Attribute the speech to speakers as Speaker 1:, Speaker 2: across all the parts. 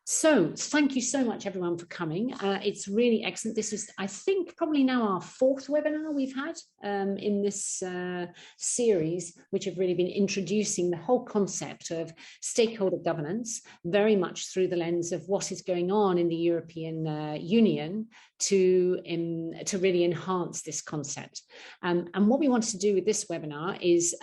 Speaker 1: So thank you so much, everyone, for coming. It's really excellent. This is, I think, probably now our fourth webinar we've had in this series, which have really been introducing the whole concept of stakeholder governance, very much through the lens of what is going on in the European Union to really enhance this concept. And what we want to do with this webinar is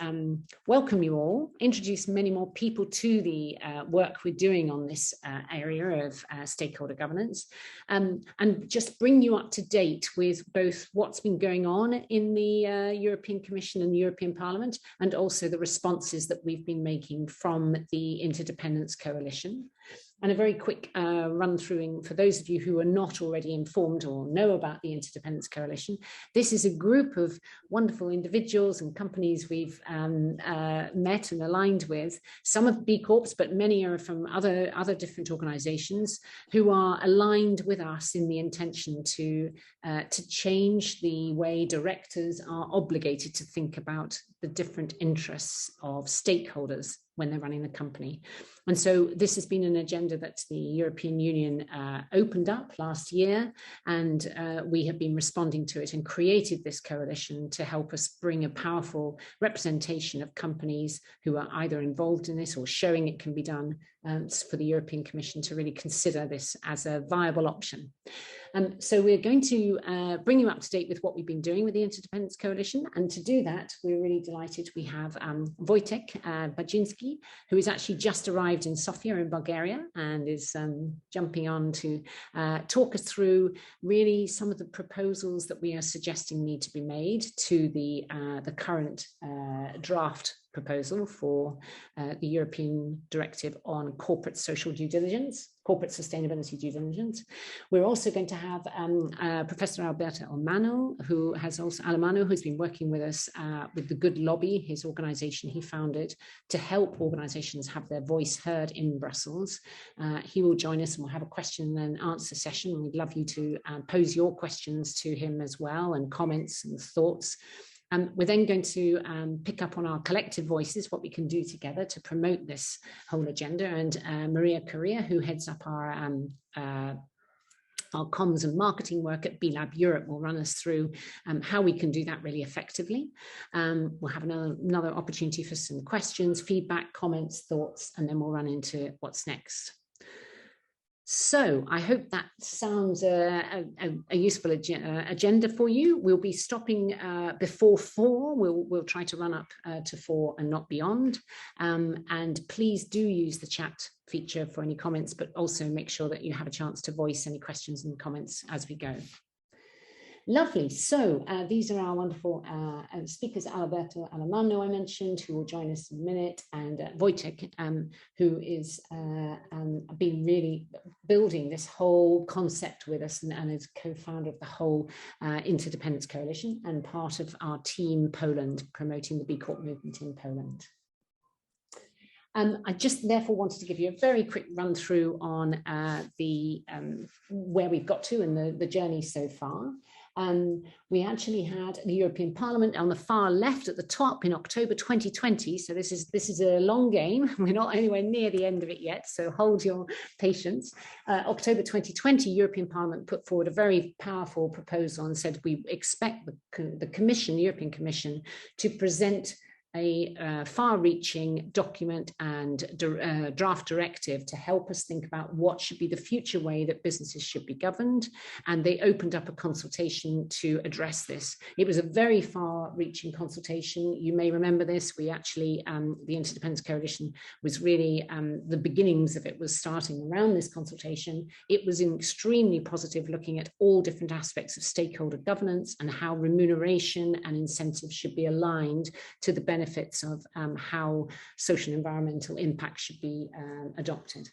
Speaker 1: welcome you all, introduce many more people to the work we're doing on this area of stakeholder governance, and just bring you up to date with both what's been going on in the European Commission and the European Parliament, and also the responses that we've been making from the Interdependence Coalition. And a very quick run through for those of you who are not already informed or know about the Interdependence Coalition. This is a group of wonderful individuals and companies we've met and aligned with. Some of B Corps, but many are from other different organizations who are aligned with us in the intention to change the way directors are obligated to think about the different interests of stakeholders when they're running the company. And so this has been an agenda that the European Union opened up last year, and we have been responding to it and created this coalition to help us bring a powerful representation of companies who are either involved in this or showing it can be done for the European Commission to really consider this as a viable option. So we're going to bring you up to date with what we've been doing with the Interdependence Coalition. And to do that, we're really delighted we have Wojtek Baczynski, who has actually just arrived in Sofia in Bulgaria and is jumping on to talk us through really some of the proposals that we are suggesting need to be made to the current draft proposal for the European Directive on Corporate Social Due Diligence, Corporate Sustainability Due Diligence. We're also going to have Professor Alberto Alemanno, who's been working with us with the Good Lobby, his organization he founded to help organizations have their voice heard in Brussels. He will join us and we'll have a question and answer session. We'd love you to pose your questions to him as well, and comments and thoughts. We're then going to pick up on our collective voices, what we can do together to promote this whole agenda. And Maria Correa, who heads up our comms and marketing work at B-Lab Europe, will run us through how we can do that really effectively. We'll have another opportunity for some questions, feedback, comments, thoughts, and then we'll run into what's next. So I hope that sounds a useful agenda for you. We'll be stopping before 4. We'll try to run up to 4 and not beyond. And please do use the chat feature for any comments, but also make sure that you have a chance to voice any questions and comments as we go. Lovely. So these are our wonderful speakers, Alberto Alemanno, I mentioned, who will join us in a minute, and Wojtek, who is been really building this whole concept with us and is co-founder of the whole Interdependence Coalition and part of our team Poland, promoting the B Corp movement in Poland. I just therefore wanted to give you a very quick run through on where we've got to and the journey so far. We actually had the European Parliament on the far left at the top in October 2020. So this is a long game. We're not anywhere near the end of it yet, so hold your patience. October 2020, European Parliament put forward a very powerful proposal and said we expect the European Commission to present a far-reaching document and draft directive to help us think about what should be the future way that businesses should be governed. And they opened up a consultation to address this. It was a very far-reaching consultation. You may remember this. We actually, the Interdependence Coalition was really, the beginnings of it was starting around this consultation. It was extremely positive, looking at all different aspects of stakeholder governance and how remuneration and incentives should be aligned to the benefits of how social and environmental impact should be adopted.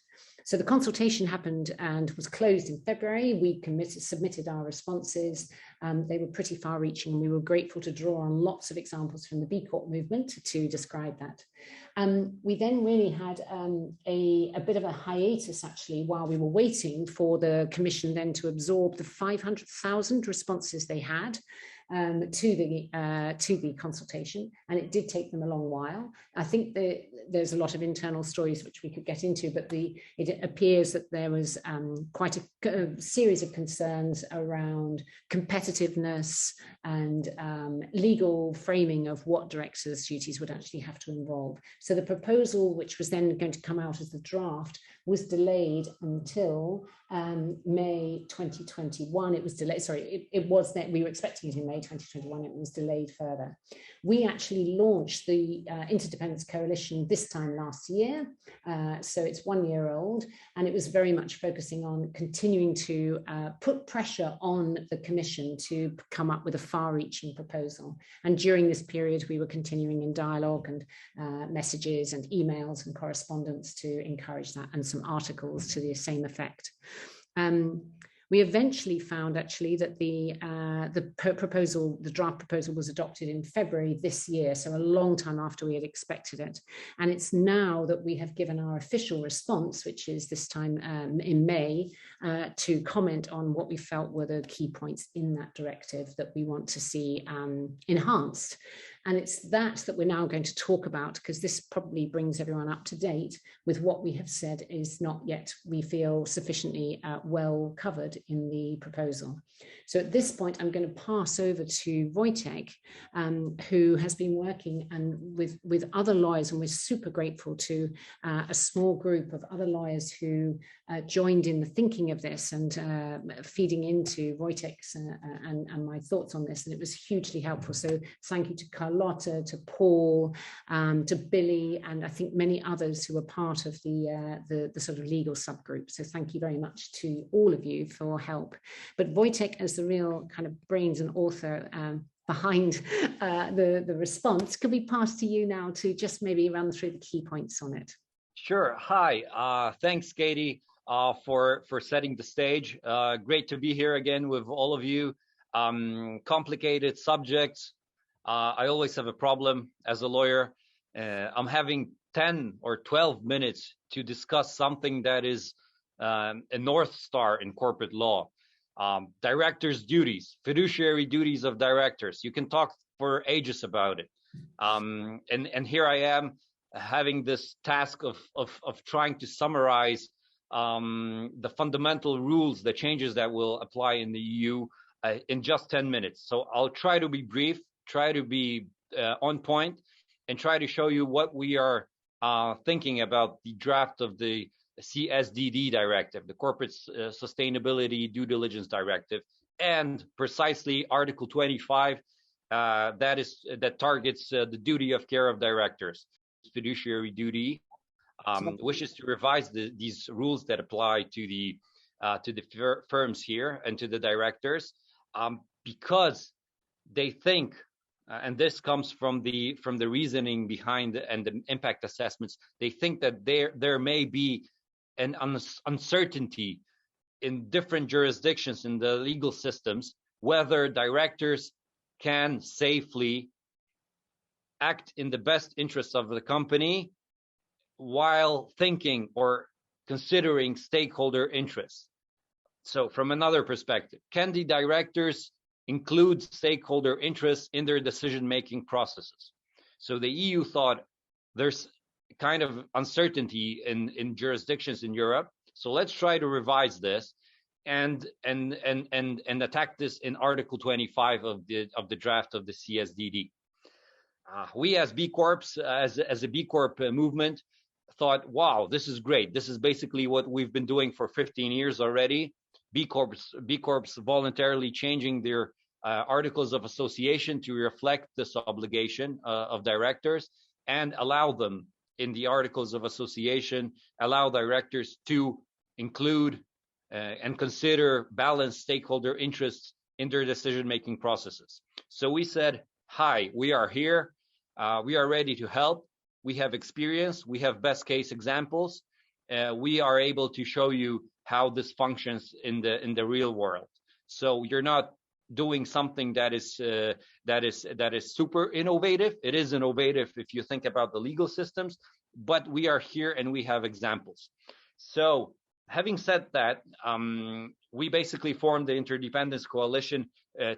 Speaker 1: So the consultation happened and was closed in February. We submitted our responses. They were pretty far-reaching, and we were grateful to draw on lots of examples from the B Corp movement to describe that. We then really had a bit of a hiatus, actually, while we were waiting for the Commission then to absorb the 500,000 responses they had. to the consultation, and it did take them a long while. I think there's a lot of internal stories which we could get into, but it appears that there was quite a series of concerns around competitiveness and legal framing of what directors' duties would actually have to involve. So the proposal, which was then going to come out as the draft, was delayed until May 2021. It was delayed, sorry, it was that we were expecting it in May 2021, it was delayed further. We actually launched the Interdependence Coalition this time last year, so it's 1 year old, and it was very much focusing on continuing to put pressure on the Commission to come up with a far-reaching proposal. And during this period, we were continuing in dialogue and messages and emails and correspondence to encourage that, and some articles to the same effect. We eventually found actually that the draft proposal was adopted in February this year, so a long time after we had expected it. And it's now that we have given our official response, which is this time in May, to comment on what we felt were the key points in that directive that we want to see enhanced. And it's that we're now going to talk about, because this probably brings everyone up to date with what we have said is not yet, we feel, sufficiently well covered in the proposal. So at this point, I'm going to pass over to Wojtek, who has been working with other lawyers, and we're super grateful to a small group of other lawyers who joined in the thinking of this and feeding into Wojtek's and my thoughts on this, and it was hugely helpful. So thank you to Carlotta, to Paul, to Billy, and I think many others who were part of the sort of legal subgroup. So thank you very much to all of you for help. But Wojtek, as the real kind of brains and author behind the response, could we pass to you now to just maybe run through the key points on it?
Speaker 2: Sure. Hi. Thanks, Katie, for setting the stage. Great to be here again with all of you. Complicated subjects. I always have a problem as a lawyer. I'm having 10 or 12 minutes to discuss something that is a North Star in corporate law. Directors' duties, fiduciary duties of directors. You can talk for ages about it. And here I am having this task of trying to summarize the fundamental rules, the changes that will apply in the EU in just 10 minutes. So I'll try to be brief, try to be on point, and try to show you what we are thinking about the draft of the CSDD directive, the Corporate Sustainability Due Diligence Directive, and precisely Article 25 that targets the duty of care of directors, fiduciary duty, wishes to revise these rules that apply to the firms here and to the directors, because they think, and this comes from the reasoning behind and the impact assessments, they think that there may be an uncertainty in different jurisdictions in the legal systems whether directors can safely act in the best interests of the company while thinking or considering stakeholder interests. So from another perspective, can the directors include stakeholder interests in their decision-making processes? So the EU thought there's kind of uncertainty in jurisdictions in Europe. So let's try to revise this and attack this in Article 25 of the draft of the CSDD. We as B Corps, as a B Corp movement, thought, wow, this is great. This is basically what we've been doing for 15 years already. B Corps voluntarily changing their articles of association to reflect this obligation of directors, and allow them in the articles of association, allow directors to include and consider balanced stakeholder interests in their decision-making processes. So we said, hi, we are here. We are ready to help. We have experience. We have best case examples. We are able to show you how this functions in the real world. So you're not doing something that is super innovative. It is innovative if you think about the legal systems, but we are here and we have examples. So having said that, we basically formed the Interdependence Coalition,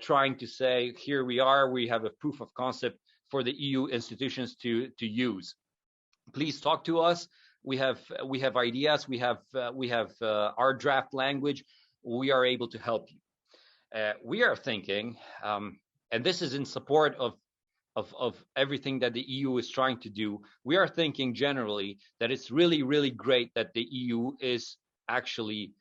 Speaker 2: trying to say, here we are, we have a proof of concept for the EU institutions to use. Please talk to us. We have ideas. We have our draft language. We are able to help you. We are thinking, and this is in support of everything that the EU is trying to do. We are thinking generally that it's really, really great that the EU is actually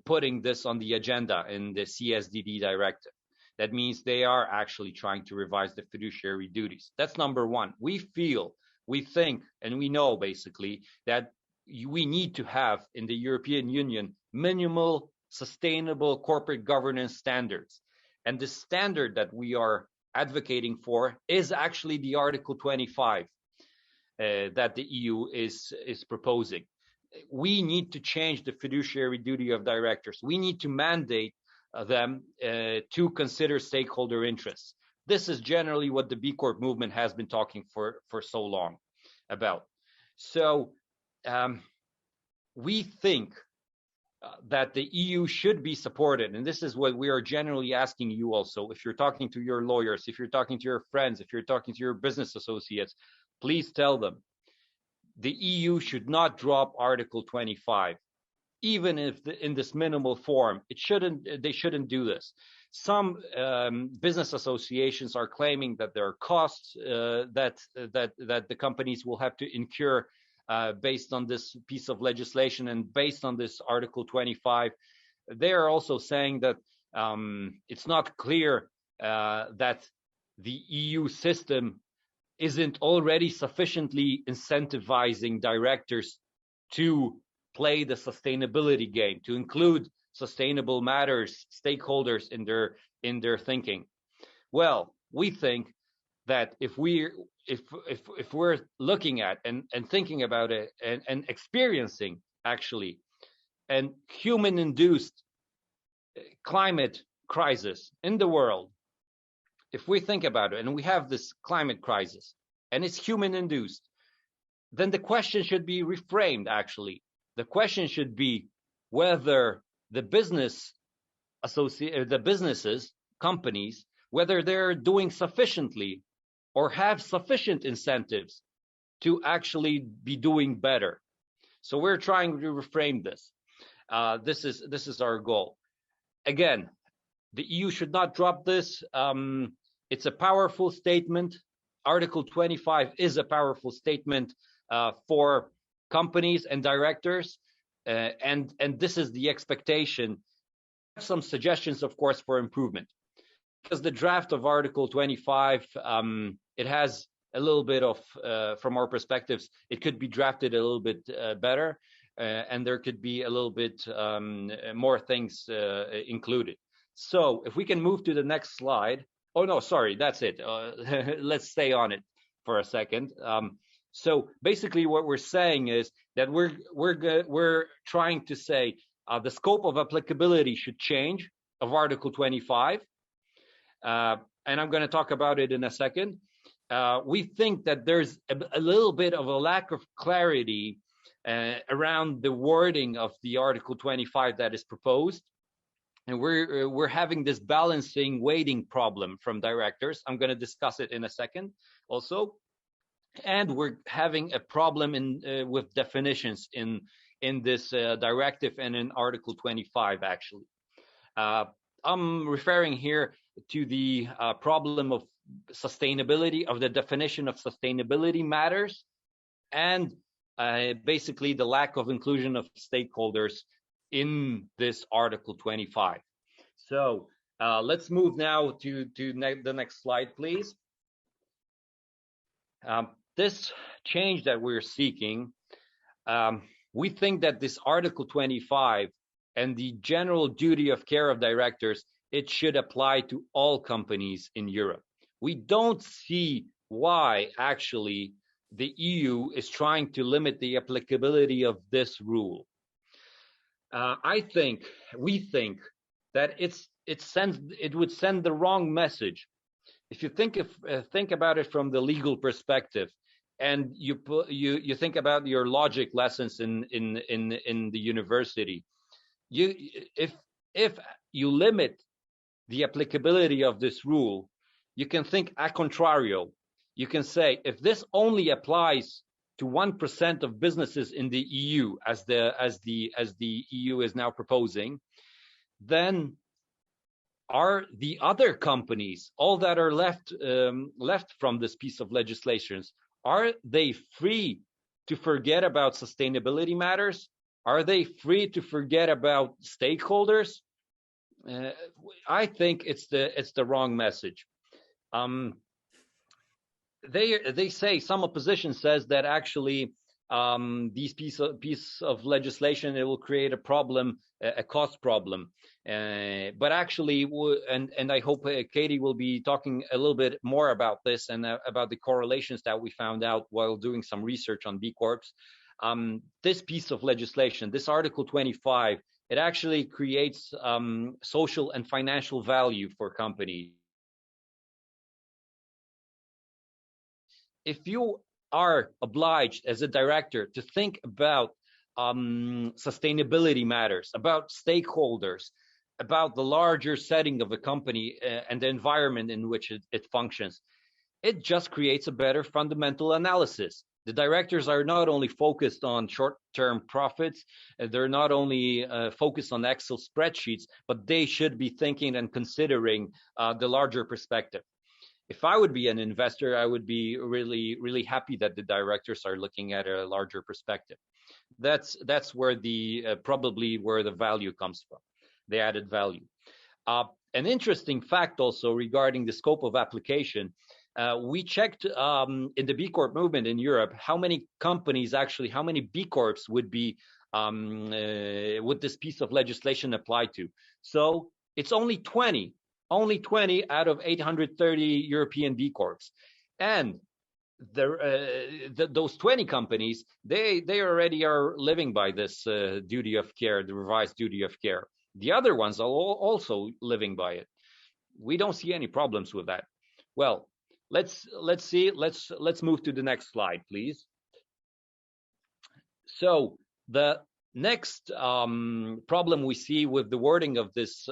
Speaker 2: putting this on the agenda in the CSDD directive. That means they are actually trying to revise the fiduciary duties. That's number one. We think, and we know basically that we need to have in the European Union minimal sustainable corporate governance standards. And the standard that we are advocating for is actually the Article 25 that the EU is proposing. We need to change the fiduciary duty of directors. We need to mandate them to consider stakeholder interests. This is generally what the B Corp movement has been talking for so long about. So we think that the EU should be supported, and this is what we are generally asking you also. If you're talking to your lawyers, if you're talking to your friends, if you're talking to your business associates, please tell them the EU should not drop Article 25, even if in this minimal form. They shouldn't do this. Some business associations are claiming that there are costs that the companies will have to incur based on this piece of legislation and based on this Article 25. They are also saying that it's not clear that the EU system isn't already sufficiently incentivizing directors to play the sustainability game, to include sustainable matters, stakeholders in their thinking. Well, we think that if we're looking at and thinking about it and experiencing actually an human-induced climate crisis in the world, if we think about it and we have this climate crisis and it's human-induced, then the question should be reframed actually. The question should be whether the businesses, companies, whether they're doing sufficiently or have sufficient incentives to actually be doing better. So we're trying to reframe this. This is our goal. Again, the EU should not drop this. It's a powerful statement. Article 25 is a powerful statement for companies and directors, and this is the expectation. Some suggestions, of course, for improvement, because the draft of Article 25, it has a little bit of, from our perspectives, it could be drafted a little bit better, and there could be a little bit more things included. So if we can move to the next slide. Oh, no, sorry, that's it. Let's stay on it for a second. So basically what we're saying is that we're trying to say the scope of applicability should change of Article 25. And I'm going to talk about it in a second. We think that there's a little bit of a lack of clarity around the wording of the Article 25 that is proposed. And we're having this balancing weighting problem from directors. I'm going to discuss it in a second also. And we're having a problem with definitions in this directive and in Article 25 actually. I'm referring here to the problem of sustainability, of the definition of sustainability matters, and basically the lack of inclusion of stakeholders in this Article 25. So let's move now to the next slide, please. This change that we're seeking, we think that this Article 25 and the general duty of care of directors, it should apply to all companies in Europe. We don't see why actually the EU is trying to limit the applicability of this rule. We think that it would send the wrong message. If you think about it from the legal perspective, and you think about your logic lessons in the university, if if you limit the applicability of this rule, you can think a contrario. You can say, if this only applies to 1% of businesses in the EU, as the EU is now proposing, then are the other companies, all that are left from this piece of legislation, are they free to forget about sustainability matters? Are they free to forget about stakeholders? I think it's the wrong message. They say, some opposition says that actually these piece of legislation, it will create a problem, a cost problem. But actually, and I hope Katie will be talking a little bit more about this and about the correlations that we found out while doing some research on B Corps. This piece of legislation, this Article 25, it actually creates social and financial value for companies. If you are obliged as a director to think about sustainability matters, about stakeholders, about the larger setting of a company and the environment in which it functions, it just creates a better fundamental analysis. The directors are not only focused on short-term profits, they're not only focused on Excel spreadsheets, but they should be thinking and considering the larger perspective. If I would be an investor, I would be really, really happy that the directors are looking at a larger perspective. That's where probably where the value comes from, the added value. An interesting fact also regarding the scope of application, we checked in the B Corp movement in Europe, how many companies actually, how many B Corps would be would this piece of legislation apply to? So it's only 20 out of 830 European B Corps. And those 20 companies, they already are living by this duty of care, the revised duty of care. The other ones are also living by it. We don't see any problems with that. Well, let's see. Let's move to the next slide, please. So the next problem we see with the wording of this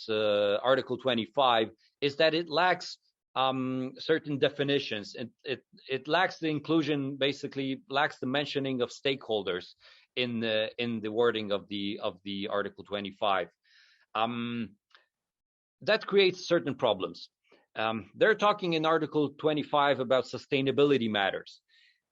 Speaker 2: Article 25 is that it lacks certain definitions. It lacks the inclusion, basically lacks the mentioning of stakeholders in the wording of the Article 25. That creates certain problems. They're talking in Article 25 about sustainability matters.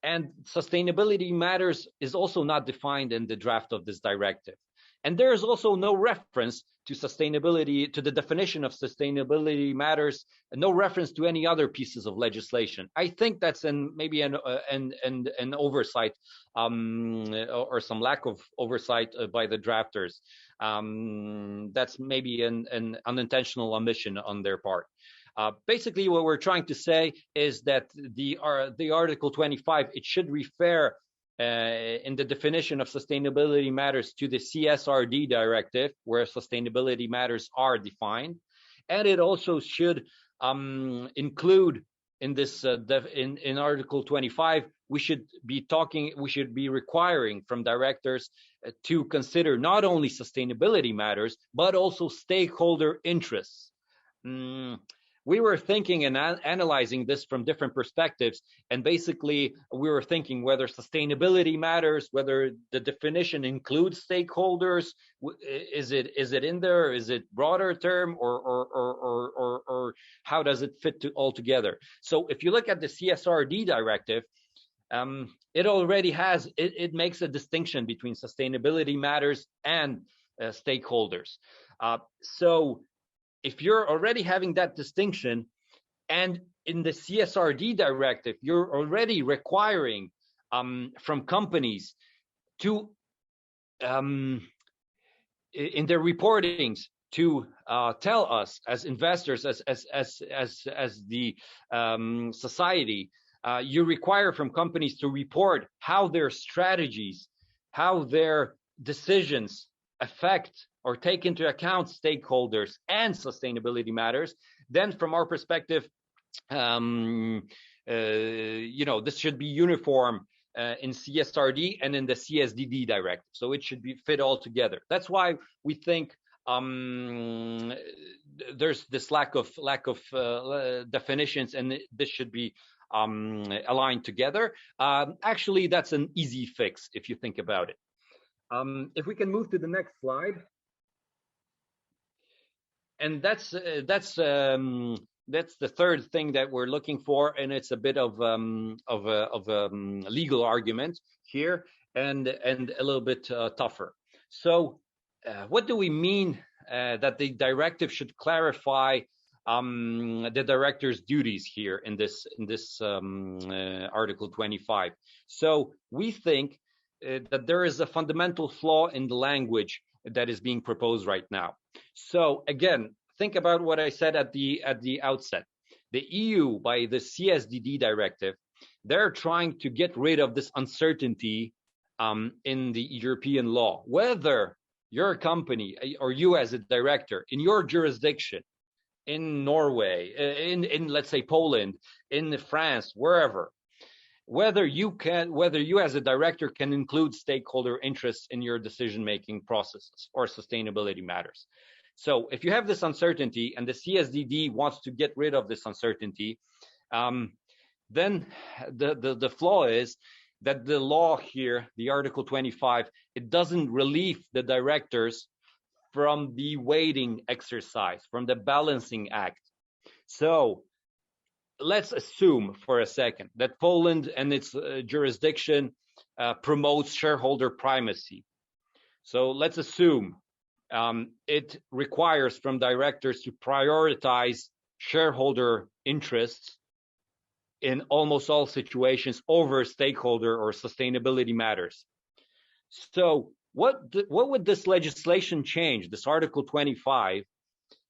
Speaker 2: And sustainability matters is also not defined in the draft of this directive. And there is also no reference to sustainability, to the definition of sustainability matters, and no reference to any other pieces of legislation. I think that's maybe an oversight or some lack of oversight by the drafters. That's maybe an unintentional omission on their part. Basically, what we're trying to say is that the Article 25, it should refer in the definition of sustainability matters to the CSRD directive, where sustainability matters are defined, and it also should include in this in Article 25. We should be requiring from directors to consider not only sustainability matters but also stakeholder interests. We were thinking and analyzing this from different perspectives, and basically we were thinking whether sustainability matters, whether the definition includes stakeholders, is it in there, is it broader term, or how does it fit all together? So if you look at the CSRD directive, it already it makes a distinction between sustainability matters and stakeholders. So if you're already having that distinction, and in the CSRD directive, you're already requiring from companies to, in their reportings, to tell us as investors, as the society, you require from companies to report how their strategies, how their decisions affect or take into account stakeholders and sustainability matters, then from our perspective, this should be uniform in CSRD and in the CSDD directive. So it should be fit all together. That's why we think there's this lack of definitions, and this should be aligned together. Actually, that's an easy fix if you think about it. If we can move to the next slide, and that's the third thing that we're looking for, and it's a bit of legal argument here, and a little bit tougher. So, what do we mean that the directive should clarify the director's duties here in this Article 25? So we think that there is a fundamental flaw in the language that is being proposed right now. So again, think about what I said at the outset. The EU, by the CSDD directive, they're trying to get rid of this uncertainty in the European law. Whether your company or you as a director in your jurisdiction, in Norway, in let's say Poland, in France, wherever, whether you as a director can include stakeholder interests in your decision-making processes or sustainability matters. So if you have this uncertainty and the CSDD wants to get rid of this uncertainty, then the flaw is that the law here, the Article 25, it doesn't relieve the directors from the weighting exercise, from the balancing act. So let's assume for a second that Poland and its jurisdiction promotes shareholder primacy. So let's assume it requires from directors to prioritize shareholder interests in almost all situations over stakeholder or sustainability matters. So what would this legislation change, this Article 25,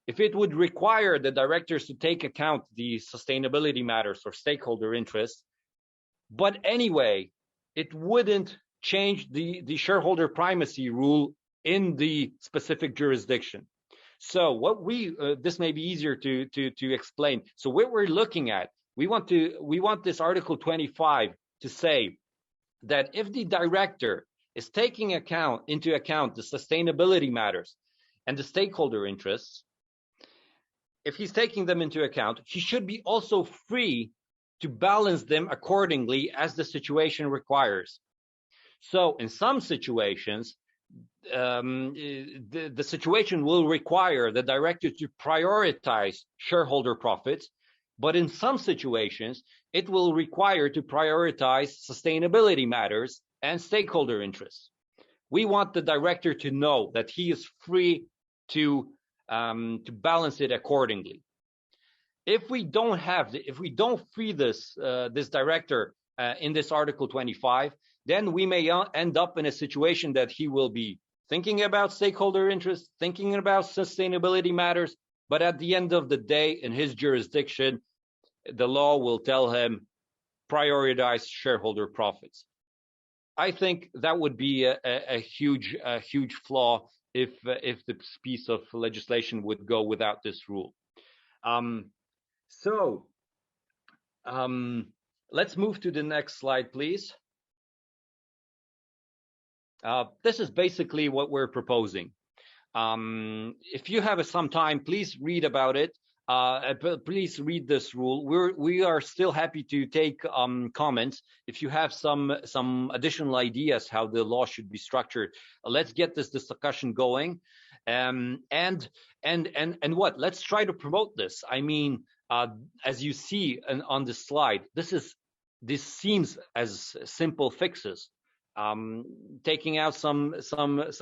Speaker 2: if it would require the directors to take account the sustainability matters or stakeholder interests, but anyway, it wouldn't change the shareholder primacy rule in the specific jurisdiction? So what this may be easier to explain. So what we're looking at, we want this Article 25 to say that if the director is taking into account the sustainability matters and the stakeholder interests, if he's taking them into account, he should be also free to balance them accordingly as the situation requires. So in some situations, the situation will require the director to prioritize shareholder profits, but in some situations, it will require to prioritize sustainability matters and stakeholder interests. We want the director to know that he is free to balance it accordingly. If we don't free this director in this Article 25, then we may end up in a situation that he will be thinking about stakeholder interests, thinking about sustainability matters, but at the end of the day, in his jurisdiction, the law will tell him prioritize shareholder profits. I think that would be a huge flaw if this piece of legislation would go without this rule. Let's move to the next slide, please. This is basically what we're proposing. If you have some time, please read about it. Please read this rule. We are still happy to take comments. If you have some additional ideas how the law should be structured, let's get this discussion going. And what? Let's try to promote this. I mean, as you see on the slide, this seems as simple fixes. Taking out some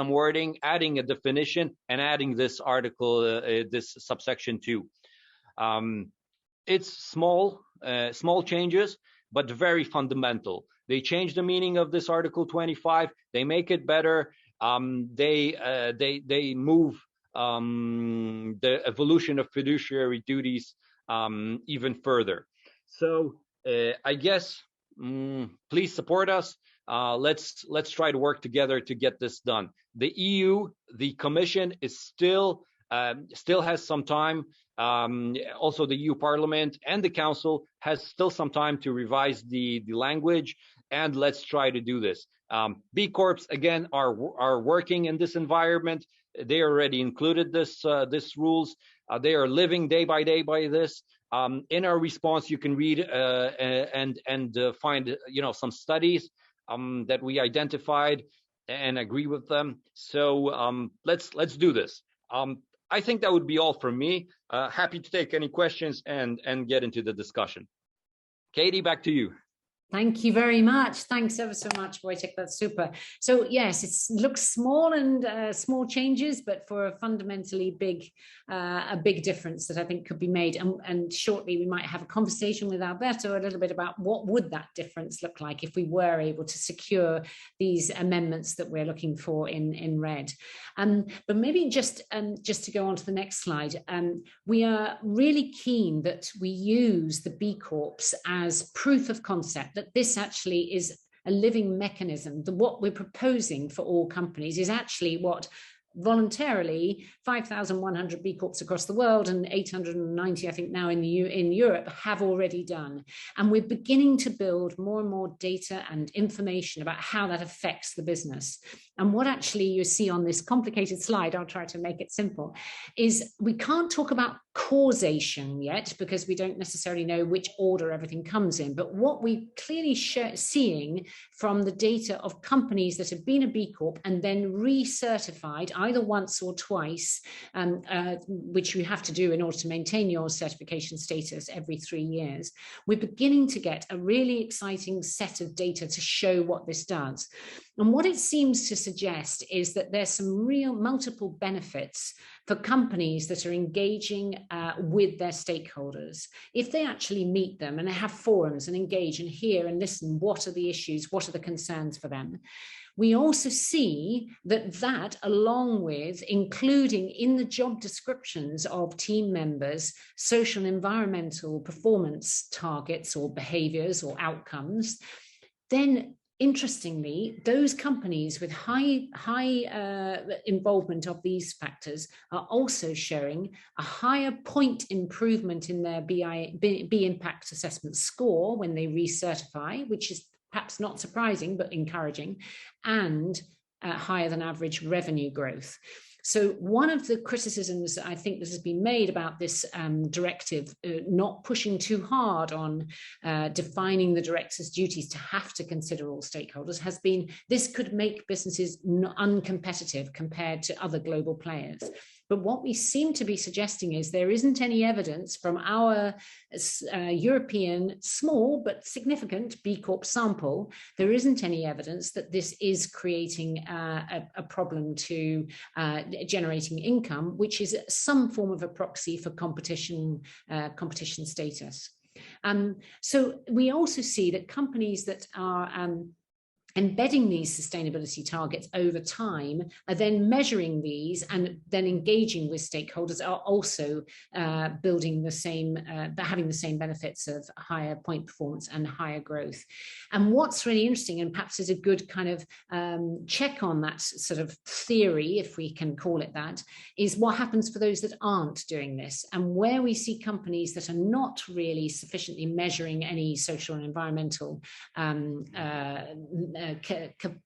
Speaker 2: wording, adding a definition, and adding this article, this subsection 2. It's small changes, but very fundamental. They change the meaning of this Article 25. They make it better. They move the evolution of fiduciary duties even further. So I guess please support us. Let's try to work together to get this done. The EU, the Commission is still has some time Also, the EU Parliament and the Council has still some time to revise the language, and let's try to do this. B Corps, again, are working in this environment. They already included this rules. They are living day by day by this. In our response, you can read and find some studies that we identified and agree with them. So let's do this. I think that would be all from me. Happy to take any questions and get into the discussion. Katie, back to you.
Speaker 1: Thank you very much. Thanks ever so much, Wojciech. That's super. So yes, it looks small and small changes, but for a fundamentally a big difference that I think could be made. And shortly we might have a conversation with Alberto a little bit about what would that difference look like if we were able to secure these amendments that we're looking for in red. But maybe just to go on to the next slide, we are really keen that we use the B Corps as proof of concept that this actually is a living mechanism. What we're proposing for all companies is actually what voluntarily 5,100 B Corps across the world and 890, I think now in Europe, have already done. And we're beginning to build more and more data and information about how that affects the business. And what actually you see on this complicated slide, I'll try to make it simple, is we can't talk about causation yet because we don't necessarily know which order everything comes in. But what we clearly seeing from the data of companies that have been a B Corp and then recertified either once or twice, which you have to do in order to maintain your certification status every 3 years, we're beginning to get a really exciting set of data to show what this does. And what it seems to suggest is that there's some real multiple benefits for companies that are engaging with their stakeholders. If they actually meet them and they have forums and engage and hear and listen, what are the issues, what are the concerns for them? We also see that along with including in the job descriptions of team members, social and environmental performance targets or behaviors or outcomes, then interestingly, those companies with high involvement of these factors are also showing a higher point improvement in their B impact assessment score when they recertify, which is perhaps not surprising, but encouraging, and higher than average revenue growth. So one of the criticisms I think that has been made about this directive, not pushing too hard on defining the director's duties to have to consider all stakeholders, has been this could make businesses uncompetitive compared to other global players. But what we seem to be suggesting is there isn't any evidence from our European small but significant B Corp sample, there isn't any evidence that this is creating a problem to generating income, which is some form of a proxy for competition status. So we also see that companies that are embedding these sustainability targets over time are then measuring these and then engaging with stakeholders are also building the same, having the same benefits of higher point performance and higher growth. And what's really interesting, and perhaps is a good kind of check on that sort of theory, if we can call it that, is what happens for those that aren't doing this. And where we see companies that are not really sufficiently measuring any social and environmental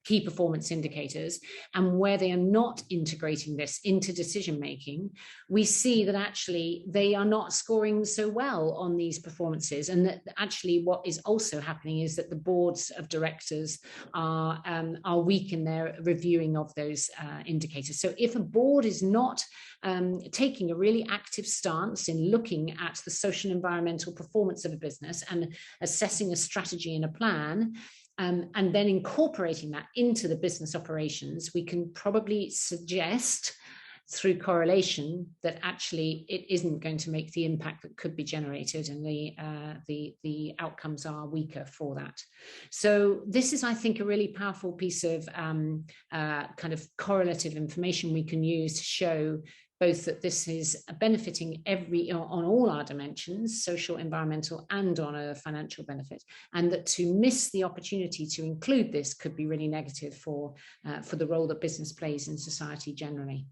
Speaker 1: key performance indicators, and where they are not integrating this into decision making, we see that actually they are not scoring so well on these performances, and that actually what is also happening is that the boards of directors are weak in their reviewing of those indicators. So if a board is not taking a really active stance in looking at the social and environmental performance of a business and assessing a strategy and a plan, and then incorporating that into the business operations, we can probably suggest through correlation that actually it isn't going to make the impact that could be generated, and the outcomes are weaker for that. So this is, I think, a really powerful piece of kind of correlative information we can use to show both that this is benefiting on all our dimensions, social, environmental, and on a financial benefit, and that to miss the opportunity to include this could be really negative for the role that business plays in society generally.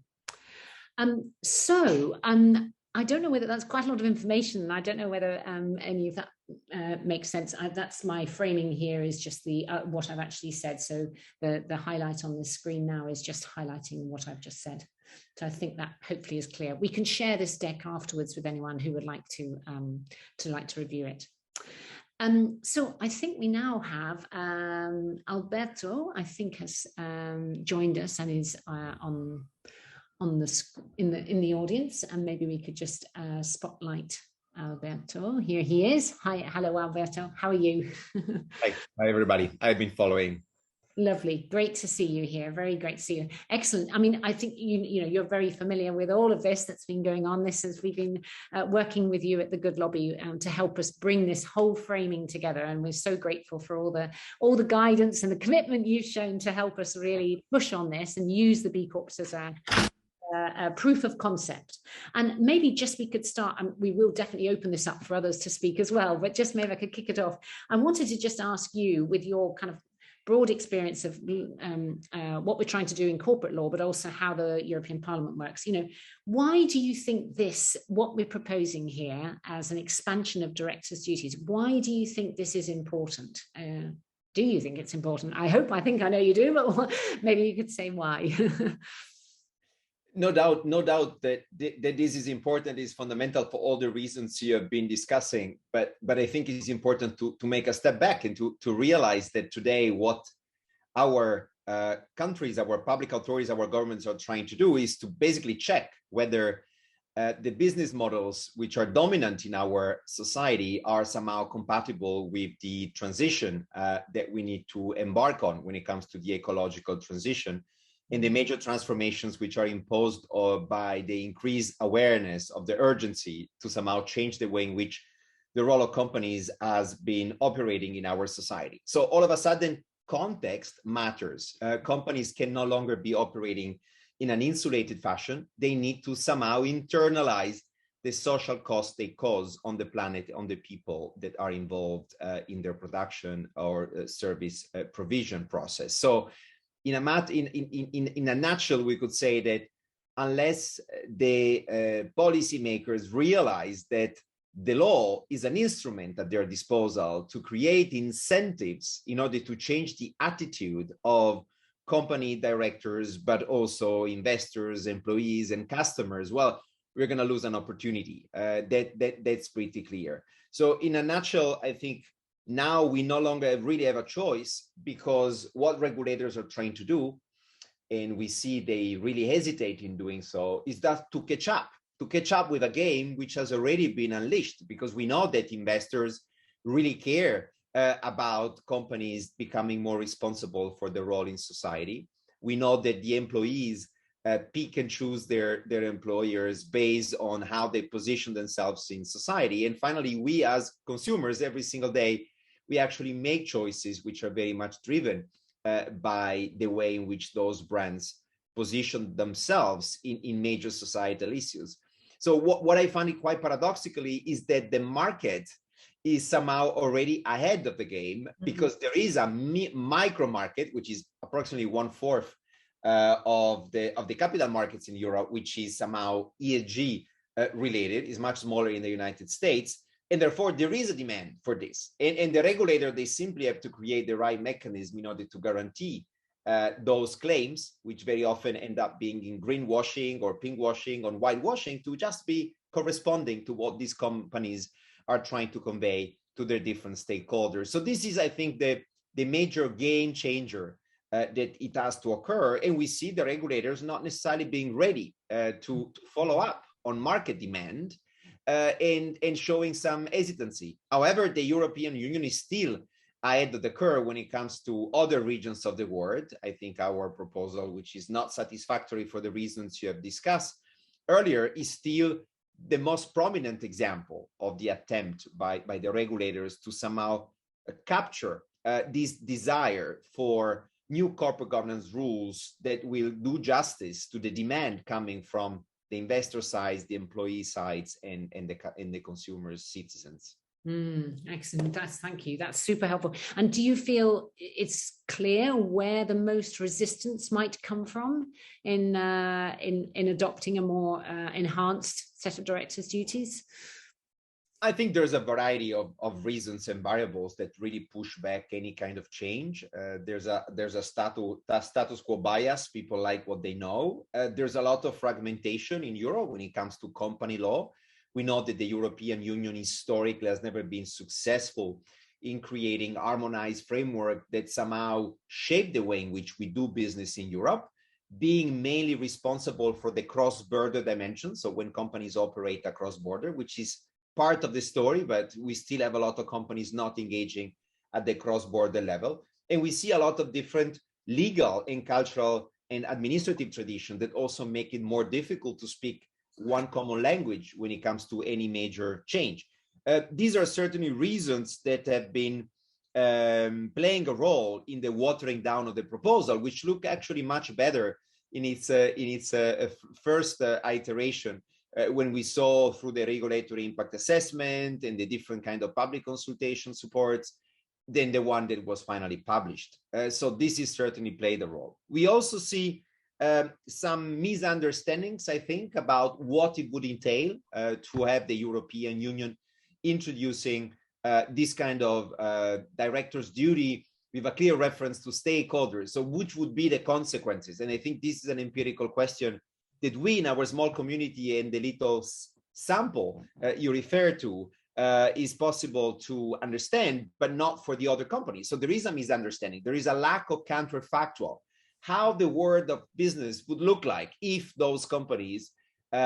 Speaker 1: I don't know whether that's quite a lot of information. I don't know whether any of that makes sense. That's my framing here is just the what I've actually said. So the highlight on the screen now is just highlighting what I've just said. So I think that hopefully is clear. We can share this deck afterwards with anyone who would like to review it. So I think we now have Alberto, I think, has joined us and is on the in the audience, and maybe we could just spotlight Alberto. Here he is. Hi, hello Alberto. How are you?
Speaker 3: Hi everybody. I've been following.
Speaker 1: Lovely, great to see you here. Very great to see you. Excellent. I mean, I think you're very familiar with all of this that's been going on. We've been working with you at the Good Lobby to help us bring this whole framing together, and we're so grateful for all the guidance and the commitment you've shown to help us really push on this and use the B Corps as a proof of concept. And maybe just we could start, and we will definitely open this up for others to speak as well, but just maybe I could kick it off. I wanted to just ask you, with your kind of broad experience of what we're trying to do in corporate law, but also how the European Parliament works, why do you think what we're proposing here as an expansion of directors' duties, why do you think this is important? Do you think it's important? I think I know you do, but maybe you could say why.
Speaker 3: No doubt that this is important, is fundamental for all the reasons you have been discussing. But I think it's important to make a step back and to realize that today what our countries, our public authorities, our governments are trying to do is to basically check whether the business models which are dominant in our society are somehow compatible with the transition that we need to embark on when it comes to the ecological transition, and the major transformations which are imposed by the increased awareness of the urgency to somehow change the way in which the role of companies has been operating in our society. So all of a sudden, context matters. Companies can no longer be operating in an insulated fashion. They need to somehow internalize the social cost they cause on the planet, on the people that are involved in their production or service provision process. So in a nutshell, we could say that unless the policymakers realize that the law is an instrument at their disposal to create incentives in order to change the attitude of company directors, but also investors, employees, and customers, well, we're going to lose an opportunity. That's pretty clear. So in a nutshell, I think now we no longer really have a choice, because what regulators are trying to do, and we see they really hesitate in doing so, is that to catch up with a game which has already been unleashed, because we know that investors really care about companies becoming more responsible for their role in society. We know that the employees pick and choose their employers based on how they position themselves in society. And finally, we as consumers, every single day, we actually make choices which are very much driven by the way in which those brands position themselves in major societal issues. So what I find it quite paradoxically is that the market is somehow already ahead of the game, because there is a micro market, which is approximately 1/4 of the capital markets in Europe, which is somehow ESG related, is much smaller in the United States. And therefore, there is a demand for this. And the regulator, they simply have to create the right mechanism in order to guarantee those claims, which very often end up being in greenwashing or pinkwashing or whitewashing, to just be corresponding to what these companies are trying to convey to their different stakeholders. So this is, I think, the major game changer that it has to occur. And we see the regulators not necessarily being ready to follow up on market demand, and showing some hesitancy. However, the European Union is still ahead of the curve when it comes to other regions of the world. I think our proposal, which is not satisfactory for the reasons you have discussed earlier, is still the most prominent example of the attempt by the regulators to somehow capture this desire for new corporate governance rules that will do justice to the demand coming from the investor sides, the employee sides, and the consumers, citizens.
Speaker 1: Excellent. Thank you. That's super helpful. And do you feel it's clear where the most resistance might come from in adopting a more enhanced set of directors' duties?
Speaker 3: I think there's a variety of reasons and variables that really push back any kind of change. There's a status quo bias. People like what they know. There's a lot of fragmentation in Europe when it comes to company law. We know that the European Union historically has never been successful in creating harmonized framework that somehow shape the way in which we do business in Europe, being mainly responsible for the cross-border dimension. So when companies operate across border, which is part of the story, but we still have a lot of companies not engaging at the cross-border level. And we see a lot of different legal and cultural and administrative traditions that also make it more difficult to speak one common language when it comes to any major change. These are certainly reasons that have been playing a role in the watering down of the proposal, which look actually much better in its first iteration when we saw through the regulatory impact assessment and the different kind of public consultation supports than the one that was finally published. So this is certainly played a role. We also see some misunderstandings, I think, about what it would entail to have the European Union introducing this kind of director's duty with a clear reference to stakeholders. So which would be the consequences? And I think this is an empirical question that we in our small community and the little sample you refer to is possible to understand, but not for the other companies. So there is a misunderstanding. There is a lack of counterfactual. How the world of business would look like if those companies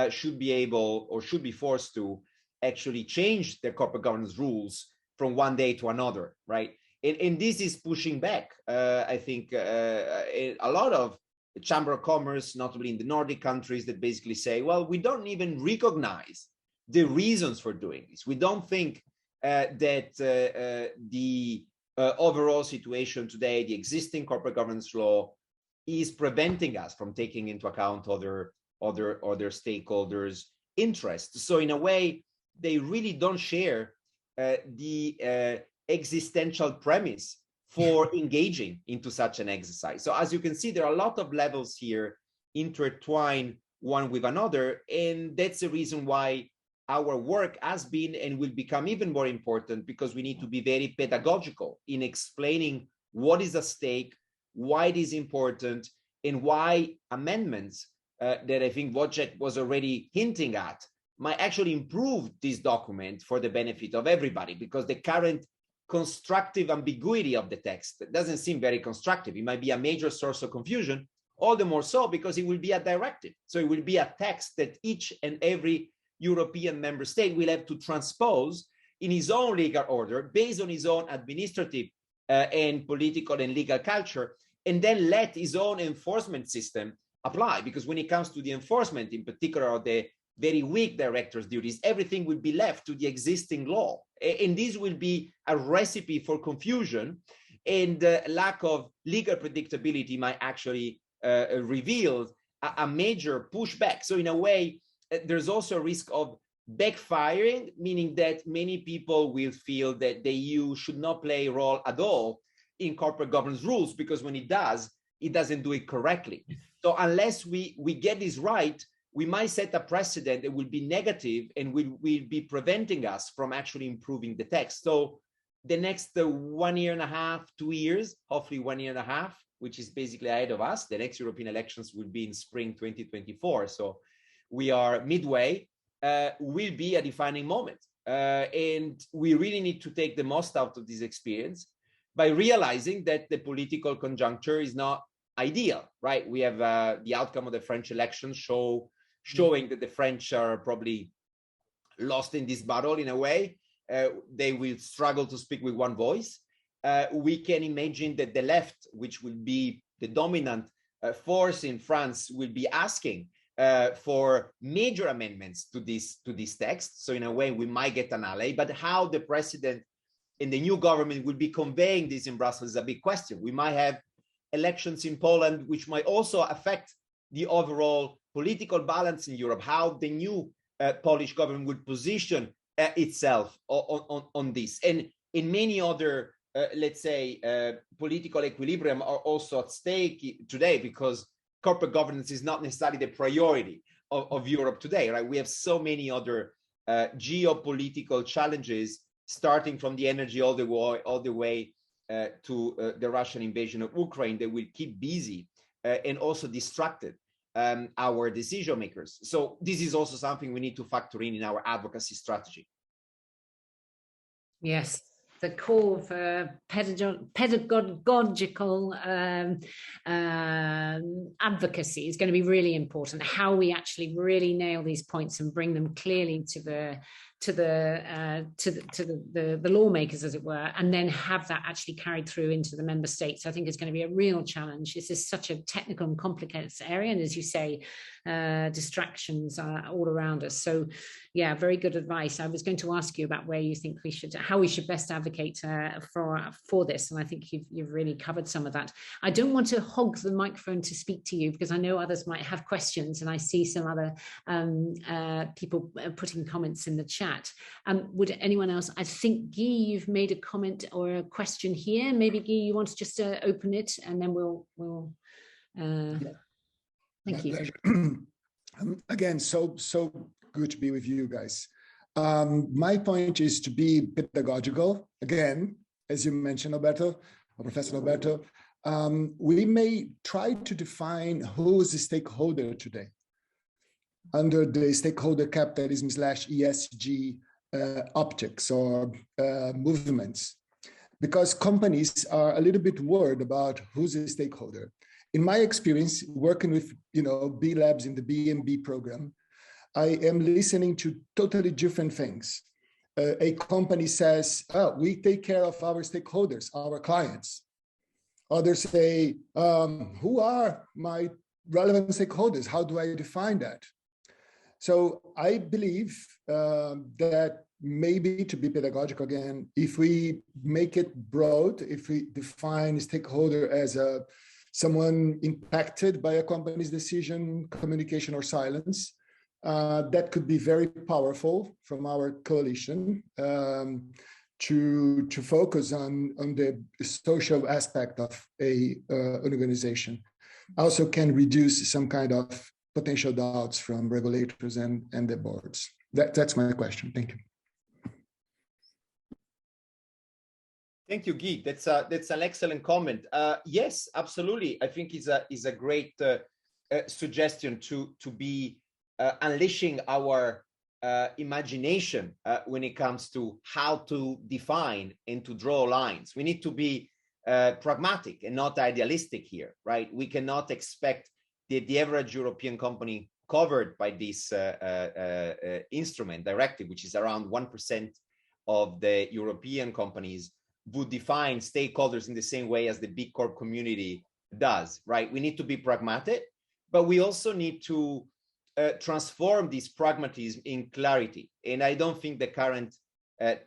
Speaker 3: should be able or should be forced to actually change their corporate governance rules from one day to another, right? And this is pushing back, I think, a lot of the Chamber of Commerce, notably in the Nordic countries, that basically say, well, we don't even recognize the reasons for doing this. We don't think that the overall situation today, the existing corporate governance law, is preventing us from taking into account other stakeholders' interests. So in a way, they really don't share the existential premise for engaging into such an exercise. So as you can see, there are a lot of levels here intertwined one with another, and that's the reason why our work has been and will become even more important, because we need to be very pedagogical in explaining what is at stake, why it is important, and why amendments that I think Wojciech was already hinting at might actually improve this document for the benefit of everybody, because the current constructive ambiguity of the text doesn't seem very constructive. It might be a major source of confusion, all the more so because it will be a directive. So it will be a text that each and every European member state will have to transpose in his own legal order based on his own administrative and political and legal culture, and then let his own enforcement system apply. Because when it comes to the enforcement, in particular, of the very weak director's duties, everything will be left to the existing law. And this will be a recipe for confusion, and lack of legal predictability might actually reveal a major pushback. So in a way, there's also a risk of backfiring, meaning that many people will feel that the EU should not play a role at all in corporate governance rules, because when it does, it doesn't do it correctly. So unless we get this right, we might set a precedent that will be negative and will be preventing us from actually improving the text. So the next 1 year and a half, 2 years, hopefully 1 year and a half, which is basically ahead of us. The next European elections will be in spring 2024. So we are midway, will be a defining moment. And we really need to take the most out of this experience by realizing that the political conjuncture is not ideal, right? We have the outcome of the French elections showing that the French are probably lost in this battle in a way. They will struggle to speak with one voice. We can imagine that the left, which will be the dominant force in France, will be asking for major amendments to this text. So in a way, we might get an ally, but how the president and the new government will be conveying this in Brussels is a big question. We might have elections in Poland, which might also affect the overall political balance in Europe, how the new Polish government would position itself on this. And in many other, let's say, political equilibrium are also at stake today, because corporate governance is not necessarily the priority of Europe today, right? We have so many other geopolitical challenges, starting from the energy all the way to the Russian invasion of Ukraine, that will keep busy and also distracted our decision makers. So this is also something we need to factor in our advocacy strategy.
Speaker 1: Yes, the call for pedagogical advocacy is going to be really important. How we actually really nail these points and bring them clearly to the lawmakers, as it were, and then have that actually carried through into the member states, I think is going to be a real challenge. This is such a technical and complicated area, and as you say, distractions are all around us. So yeah, very good advice. I was going to ask you about where you think how we should best advocate for this, and I think you've really covered some of that. I don't want to hog the microphone to speak to you, because I know others might have questions, and I see some other people putting comments in the chat. Would anyone else? I think, Guy, you've made a comment or a question here. Maybe, Guy, you want to just open it, and then we'll thank you.
Speaker 4: Again, so good to be with you guys. My point is to be pedagogical. Again, as you mentioned, Alberto, or Professor Alberto, we may try to define who is the stakeholder today under the stakeholder capitalism / ESG optics or movements, because companies are a little bit worried about who's a stakeholder. In my experience, working with B Labs in the B&B program, I am listening to totally different things. A company says, "Oh, we take care of our stakeholders, our clients." Others say, "Who are my relevant stakeholders? How do I define that?" So I believe that maybe, to be pedagogical again, if we make it broad, if we define stakeholder as someone impacted by a company's decision, communication, or silence, that could be very powerful from our coalition to focus on the social aspect of an organization. Also can reduce some kind of potential doubts from regulators and the boards. That's my question. Thank you.
Speaker 3: Thank you, Guy. That's an excellent comment. Yes, absolutely. I think is a great suggestion to be unleashing our imagination when it comes to how to define and to draw lines. We need to be pragmatic and not idealistic here, right? We cannot expect the average European company covered by this instrument directive, which is around 1% of the European companies, would define stakeholders in the same way as the big corp community does, right? We need to be pragmatic, but we also need to transform this pragmatism in clarity. And I don't think the current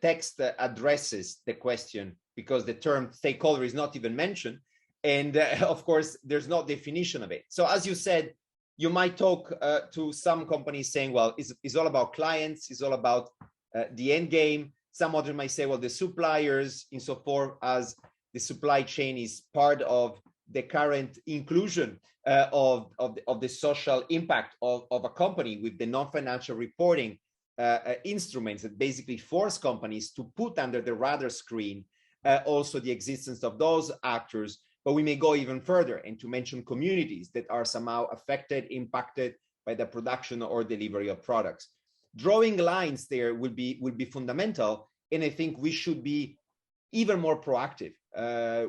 Speaker 3: text addresses the question, because the term stakeholder is not even mentioned. And of course, there's no definition of it. So as you said, you might talk to some companies saying, well, it's all about clients, it's all about the end game. Some others might say, well, the suppliers, insofar as the supply chain is part of the current inclusion of the social impact of a company with the non-financial reporting instruments that basically force companies to put under the radar screen also the existence of those actors. But we may go even further and to mention communities that are somehow affected, impacted by the production or delivery of products. Drawing lines there will be fundamental, and I think we should be even more proactive.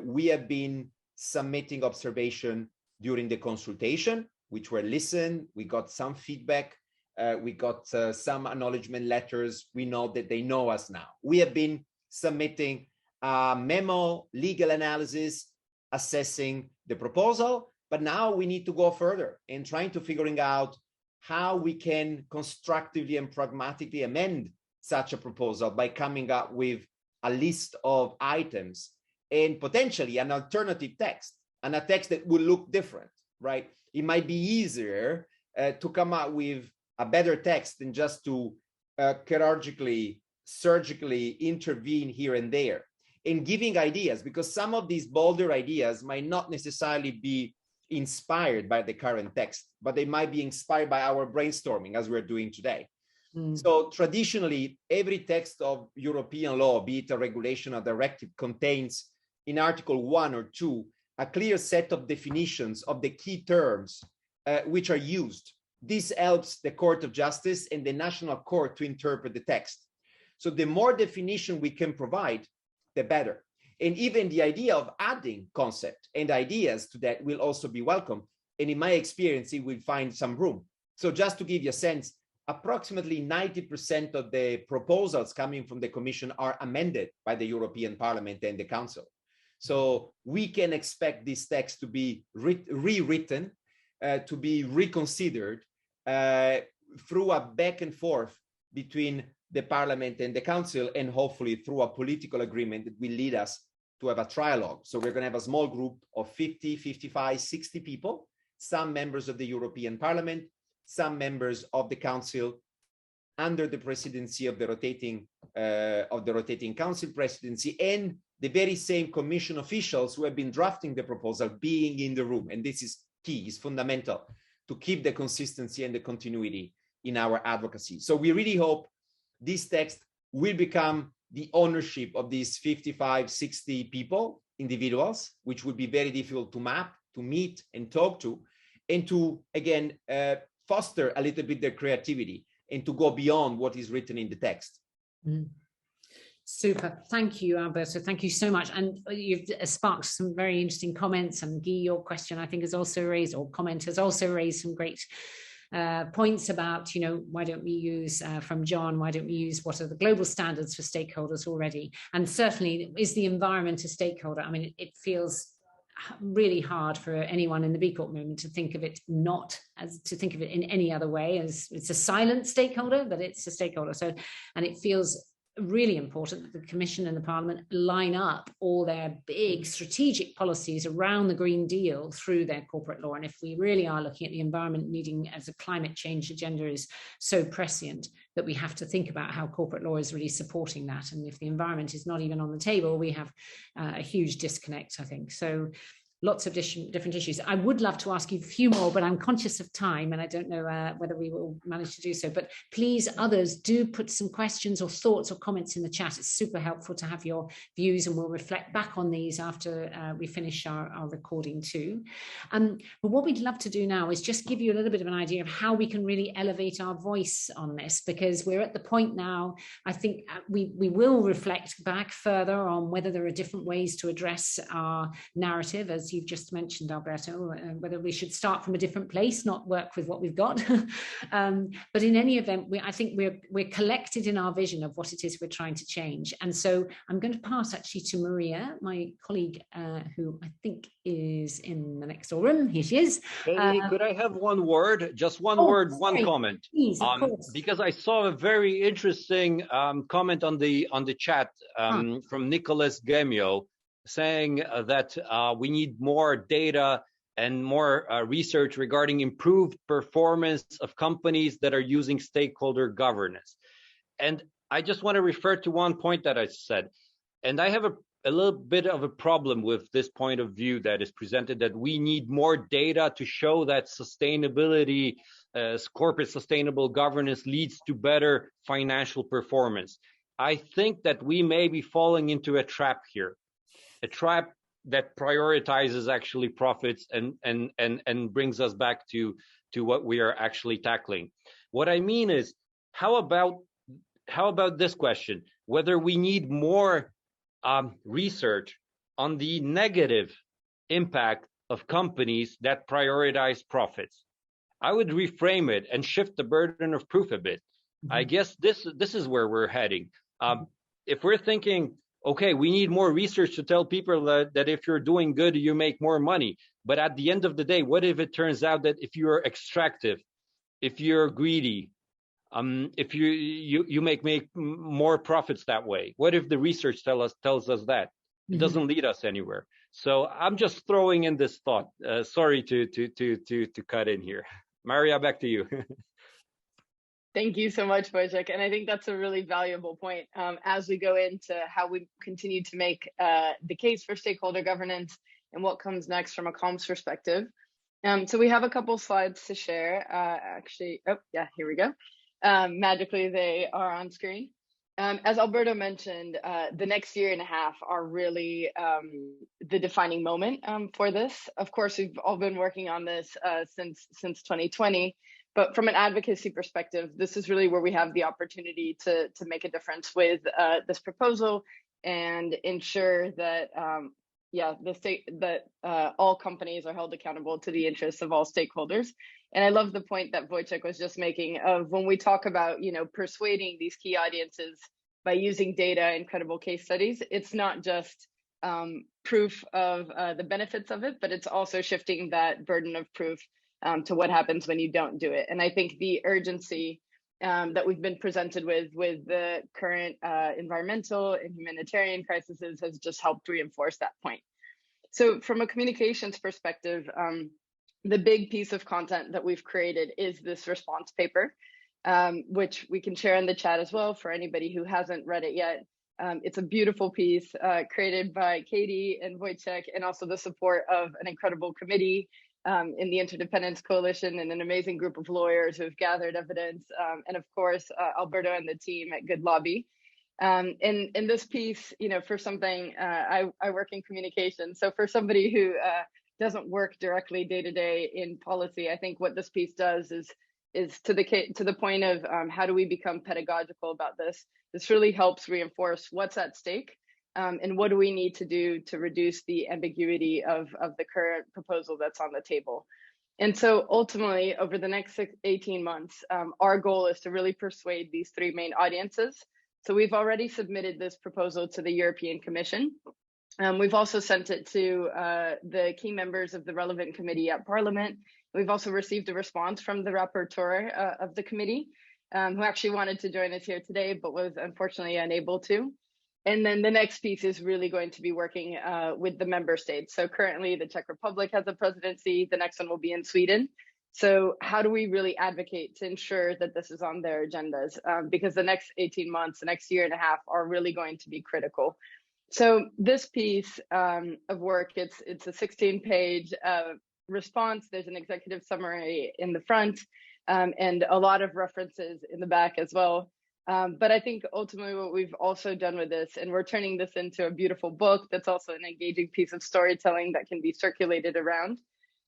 Speaker 3: We have been submitting observation during the consultation, which were listened. We got some feedback. We got some acknowledgement letters. We know that they know us now. We have been submitting a memo, legal analysis, assessing the proposal, but now we need to go further and trying to figuring out how we can constructively and pragmatically amend such a proposal by coming up with a list of items and potentially an alternative text, and a text that will look different, right? It might be easier to come up with a better text than just to chirurgically surgically intervene here and there in giving ideas, because some of these bolder ideas might not necessarily be inspired by the current text, but they might be inspired by our brainstorming as we're doing today. So traditionally, every text of European law, be it a regulation or directive, contains in Article 1 or 2 a clear set of definitions of the key terms which are used. This helps the Court of Justice and the National Court to interpret the text. So the more definition we can provide, the better. And even the idea of adding concept and ideas to that will also be welcome. And in my experience, it will find some room. So just to give you a sense, approximately 90% of the proposals coming from the Commission are amended by the European Parliament and the Council. So we can expect this text to be rewritten, to be reconsidered through a back and forth between the Parliament and the Council, and hopefully through a political agreement that will lead us to have a trialogue. So we're going to have a small group of 50, 55, 60 people, some members of the European Parliament, some members of the Council, under the presidency of the rotating Council presidency, and the very same Commission officials who have been drafting the proposal being in the room. And this is key, is fundamental to keep the consistency and the continuity in our advocacy. So we really hope this text will become the ownership of these 55, 60 people, individuals, which would be very difficult to map, to meet and talk to, and to, again, foster a little bit their creativity and to go beyond what is written in the text.
Speaker 1: Super. Thank you, Alberto. Thank you so much. And you've sparked some very interesting comments. And Guy, your question, I think, has also raised, or comment has also raised some great points about, why don't we use, from John, why don't we use what are the global standards for stakeholders already? And certainly, is the environment a stakeholder? I mean, it feels really hard for anyone in the B Corp movement to think of it in any other way, as it's a silent stakeholder, but it's a stakeholder. So, and it feels really important that the Commission and the Parliament line up all their big strategic policies around the Green Deal through their corporate law. And if we really are looking at the environment needing, as a climate change agenda is so prescient, that we have to think about how corporate law is really supporting that. And if the environment is not even on the table, we have a huge disconnect, I think. So lots of different issues. I would love to ask you a few more, but I'm conscious of time and I don't know whether we will manage to do so. But please, others, do put some questions or thoughts or comments in the chat. It's super helpful to have your views, and we'll reflect back on these after we finish our recording too. But what we'd love to do now is just give you a little bit of an idea of how we can really elevate our voice on this, because we're at the point now, I think we will reflect back further on whether there are different ways to address our narrative, as you've just mentioned, Alberto, whether we should start from a different place, not work with what we've got. But in any event, I think we're collected in our vision of what it is we're trying to change. And so I'm going to pass actually to Maria, my colleague, who I think is in the next door room. Here she is.
Speaker 2: Hey, could I have one word? Just one word, sorry. One comment.
Speaker 1: Please, of course.
Speaker 2: Because I saw a very interesting comment on the chat from Nicholas Gemio, saying that we need more data and more research regarding improved performance of companies that are using stakeholder governance. And I just want to refer to one point that I said. And I have a little bit of a problem with this point of view that is presented, that we need more data to show that sustainability, corporate sustainable governance leads to better financial performance. I think that we may be falling into a trap here. A trap that prioritizes actually profits and brings us back to what we are actually tackling. What I mean is, how about this question, whether we need more research on the negative impact of companies that prioritize profits? I would reframe it and shift the burden of proof a bit. I guess this is where we're heading. If we're thinking, okay, we need more research to tell people that if you're doing good, you make more money. But at the end of the day, what if it turns out that if you're extractive, if you're greedy, if you make more profits that way? What if the research tells us that? It doesn't lead us anywhere. So I'm just throwing in this thought. Sorry to cut in here. Maria, back to you.
Speaker 5: Thank you so much, Wojciech. And I think that's a really valuable point as we go into how we continue to make the case for stakeholder governance and what comes next from a comms perspective. So we have a couple slides to share. Actually, oh yeah, here we go. Magically, they are on screen. As Alberto mentioned, the next year and a half are really the defining moment for this. Of course, we've all been working on this since 2020, but from an advocacy perspective, this is really where we have the opportunity to make a difference with this proposal and ensure that all companies are held accountable to the interests of all stakeholders. And I love the point that Wojciech was just making of when we talk about, persuading these key audiences by using data and credible case studies, it's not just proof of the benefits of it, but it's also shifting that burden of proof to what happens when you don't do it. And I think the urgency that we've been presented with the current environmental and humanitarian crises has just helped reinforce that point. So from a communications perspective, the big piece of content that we've created is this response paper, which we can share in the chat as well for anybody who hasn't read it yet. It's a beautiful piece created by Katie and Wojciech, and also the support of an incredible committee in the Interdependence Coalition and an amazing group of lawyers who have gathered evidence, and of course, Alberto and the team at Good Lobby. In this piece, for something, I work in communication. So for somebody who doesn't work directly day to day in policy, I think what this piece does is to the point of how do we become pedagogical about this. This really helps reinforce what's at stake. And what do we need to do to reduce the ambiguity of the current proposal that's on the table? And so ultimately, over the next 18 months, our goal is to really persuade these three main audiences. So we've already submitted this proposal to the European Commission. We've also sent it to the key members of the relevant committee at Parliament. We've also received a response from the rapporteur of the committee, who actually wanted to join us here today, but was unfortunately unable to. And then the next piece is really going to be working with the member states. So currently the Czech Republic has a presidency. The next one will be in Sweden. So how do we really advocate to ensure that this is on their agendas? Because the next 18 months, the next year and a half are really going to be critical. So this piece of work, it's a 16-page response. There's an executive summary in the front and a lot of references in the back as well. But I think ultimately what we've also done with this, and we're turning this into a beautiful book that's also an engaging piece of storytelling that can be circulated around.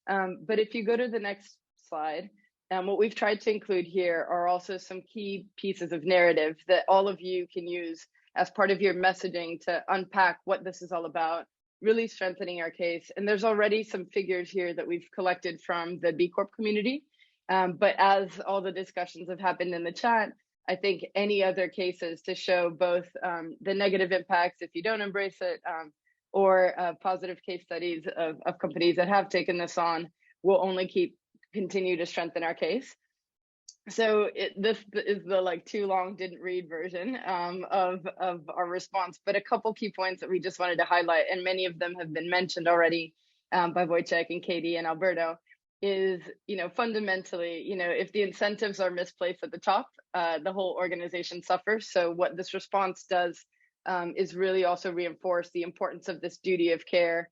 Speaker 5: But if you go to the next slide, what we've tried to include here are also some key pieces of narrative that all of you can use as part of your messaging to unpack what this is all about, really strengthening our case. And there's already some figures here that we've collected from the B Corp community. But as all the discussions have happened in the chat, I think any other cases to show both the negative impacts if you don't embrace it, or positive case studies of companies that have taken this on will only continue to strengthen our case. So this is the too long didn't read version of our response, but a couple key points that we just wanted to highlight, and many of them have been mentioned already by Wojciech and Katie and Alberto, is, fundamentally, if the incentives are misplaced at the top, the whole organization suffers. So what this response does is really also reinforce the importance of this duty of care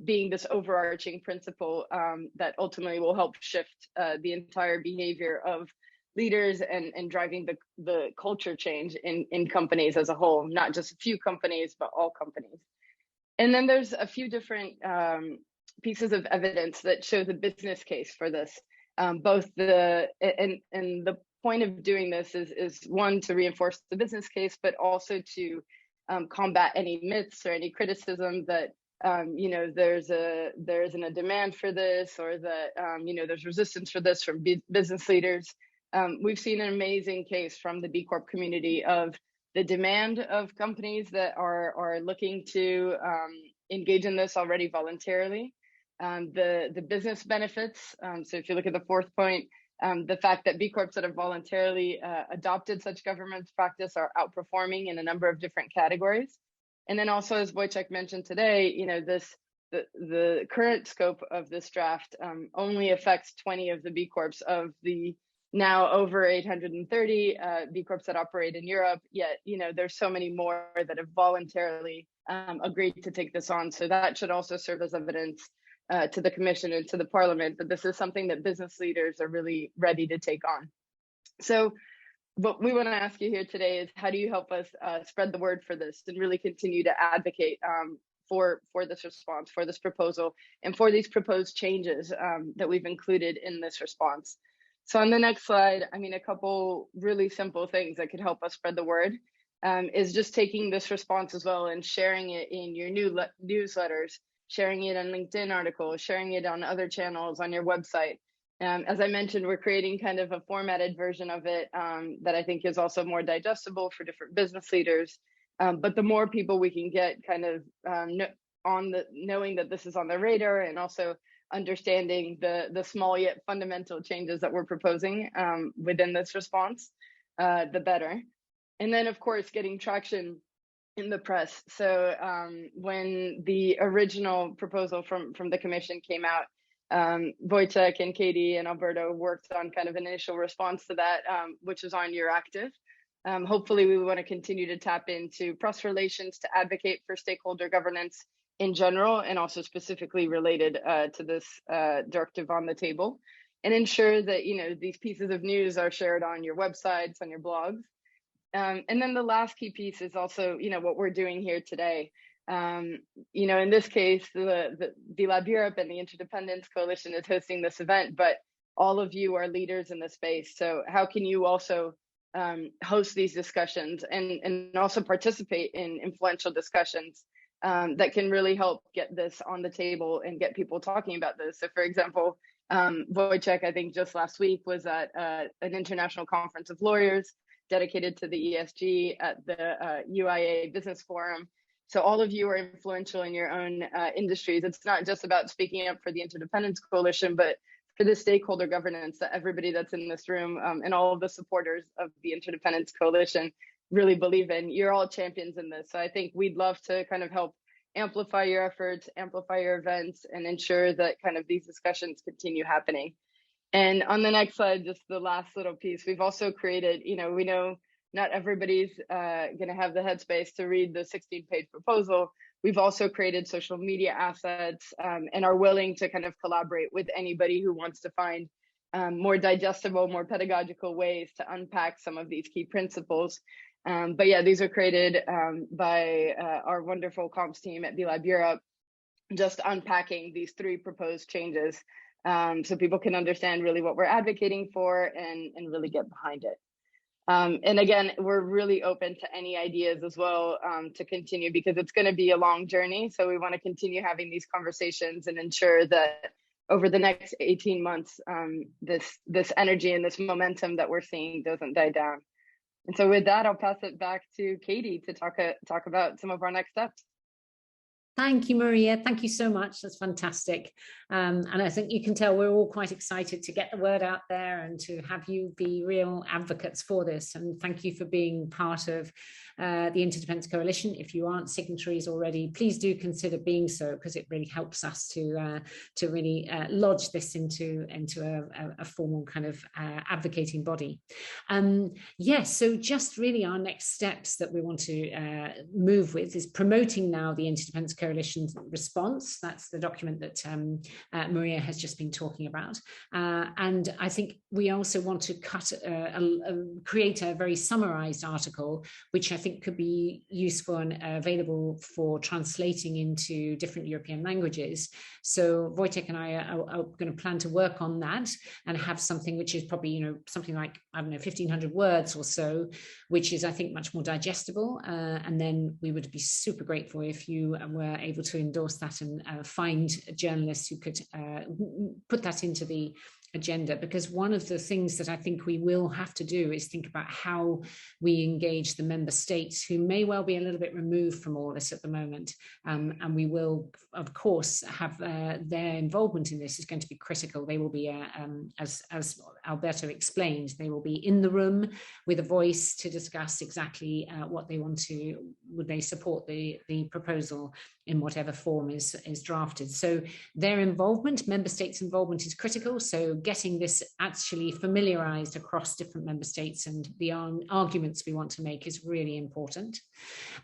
Speaker 5: being this overarching principle that ultimately will help shift the entire behavior of leaders and driving the culture change in companies as a whole, not just a few companies, but all companies. And then there's a few different pieces of evidence that show the business case for this. Both the point of doing this is one, to reinforce the business case, but also to combat any myths or any criticism that there isn't a demand for this, or that there's resistance for this from business leaders. We've seen an amazing case from the B Corp community of the demand of companies that are looking to engage in this already voluntarily, the business benefits. So if you look at the fourth point, the fact that B Corps that have voluntarily adopted such governance practice are outperforming in a number of different categories. And then also, as Wojciech mentioned today, the current scope of this draft only affects 20 of the B Corps of the now over 830 B Corps that operate in Europe, yet, there's so many more that have voluntarily agreed to take this on. So that should also serve as evidence to the Commission and to the Parliament that this is something that business leaders are really ready to take on. So what we want to ask you here today is, how do you help us spread the word for this and really continue to advocate for this response, for this proposal, and for these proposed changes that we've included in this response? So on the next slide, a couple really simple things that could help us spread the word is just taking this response as well and sharing it in your newsletters, sharing it on LinkedIn articles, sharing it on other channels on your website. As I mentioned, we're creating kind of a formatted version of it that I think is also more digestible for different business leaders. But the more people we can get kind of knowing that this is on their radar, and also understanding the small yet fundamental changes that we're proposing within this response, the better. And then, of course, getting traction in the press. So when the original proposal from the Commission came out, Wojciech and Katie and Alberto worked on kind of an initial response to that, which is on your active. Hopefully, we want to continue to tap into press relations to advocate for stakeholder governance in general, and also specifically related to this directive on the table, and ensure that these pieces of news are shared on your websites, on your blogs. And then the last key piece is also, what we're doing here today. In this case, the BLab Europe and the Interdependence Coalition is hosting this event, but all of you are leaders in the space. So how can you also host these discussions and also participate in influential discussions that can really help get this on the table and get people talking about this? So for example, Wojciech, I think just last week, was at an international conference of lawyers dedicated to the ESG at the UIA Business Forum. So all of you are influential in your own industries. It's not just about speaking up for the Interdependence Coalition, but for the stakeholder governance that everybody that's in this room and all of the supporters of the Interdependence Coalition really believe in. You're all champions in this. So I think we'd love to kind of help amplify your efforts, amplify your events, and ensure that kind of these discussions continue happening. And on the next slide, just the last little piece, we've also created, we know not everybody's going to have the headspace to read the 16-page proposal. We've also created social media assets and are willing to kind of collaborate with anybody who wants to find more digestible, more pedagogical ways to unpack some of these key principles. But yeah, these are created by our wonderful comms team at BLab Europe, just unpacking these 3 proposed changes so people can understand really what we're advocating for and really get behind it. And again, we're really open to any ideas as well to continue, because it's going to be a long journey. So we want to continue having these conversations and ensure that over the next 18 months, this energy and this momentum that we're seeing doesn't die down. And so with that, I'll pass it back to Katie to talk about some of our next steps.
Speaker 1: Thank you, Maria. Thank you so much. That's fantastic. And I think you can tell we're all quite excited to get the word out there and to have you be real advocates for this. And thank you for being part of the Interdependence Coalition. If you aren't signatories already, please do consider being so, because it really helps us to really lodge this into a formal kind of advocating body. Yes, so just really our next steps that we want to move with is promoting now the Interdependence Coalition response. That's the document that Maria has just been talking about. And I think we also want to create a very summarized article, which I think could be useful and available for translating into different European languages. So Wojciech and I are going to plan to work on that and have something which is probably, something like, 1,500 words or so, which is, I think, much more digestible. And then we would be super grateful if you were able to endorse that and find journalists who could put that into the agenda, because one of the things that I think we will have to do is think about how we engage the member states, who may well be a little bit removed from all this at the moment, and we will of course have their involvement in this is going to be critical. They will be as Alberto explained, they will be in the room with a voice to discuss exactly what they want to, would they support the proposal, in whatever form is drafted. So their involvement, member states' involvement, is critical. So getting this actually familiarized across different member states and the arguments we want to make is really important.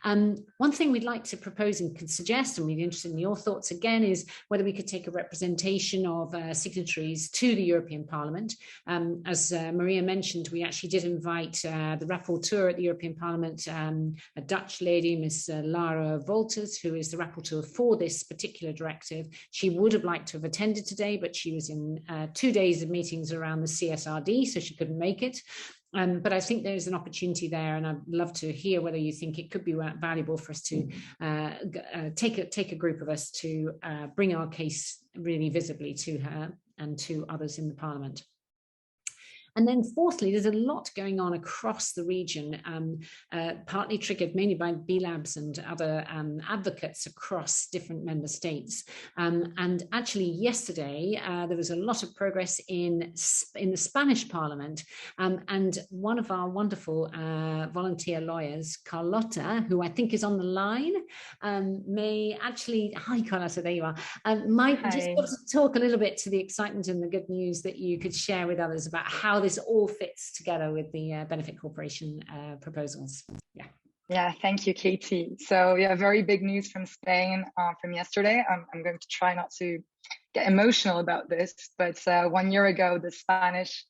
Speaker 1: One thing we'd like to propose and could suggest, and we'd be interested in your thoughts again, is whether we could take a representation of signatories to the European Parliament. As Maria mentioned, we actually did invite the rapporteur at the European Parliament, a Dutch lady, Ms. Lara Wolters, who is the rapporteur for this particular directive. She would have liked to have attended today, but she was in 2 days of meetings around the CSRD, so she couldn't make it. But I think there's an opportunity there, and I'd love to hear whether you think it could be valuable for us to take a group of us to bring our case really visibly to her and to others in the Parliament. And then fourthly, there's a lot going on across the region, partly triggered mainly by B-Labs and other advocates across different member states. And actually yesterday, there was a lot of progress in the Spanish Parliament. And one of our wonderful volunteer lawyers, Carlota, who I think is on the line, may actually, hi Carlota, there you are, might just want to talk a little bit to the excitement and the good news that you could share with others about how this all fits together with the Benefit Corporation proposals.
Speaker 6: Yeah, thank you, Katie. So yeah, very big news from Spain from yesterday. I'm going to try not to get emotional about this, but 1 year ago, the Spanish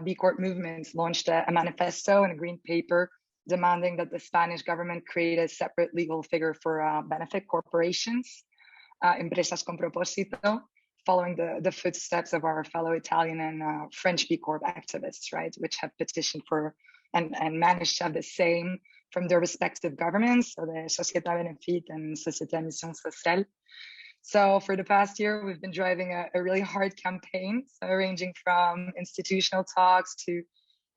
Speaker 6: B Corp movement launched a manifesto and a green paper demanding that the Spanish government create a separate legal figure for benefit corporations, empresas con propósito, following the footsteps of our fellow Italian and French B Corp activists, right, which have petitioned for and managed to have the same from their respective governments, so the Société Benefit and Société Mission Sociale. So for the past year, we've been driving a really hard campaign, so ranging from institutional talks to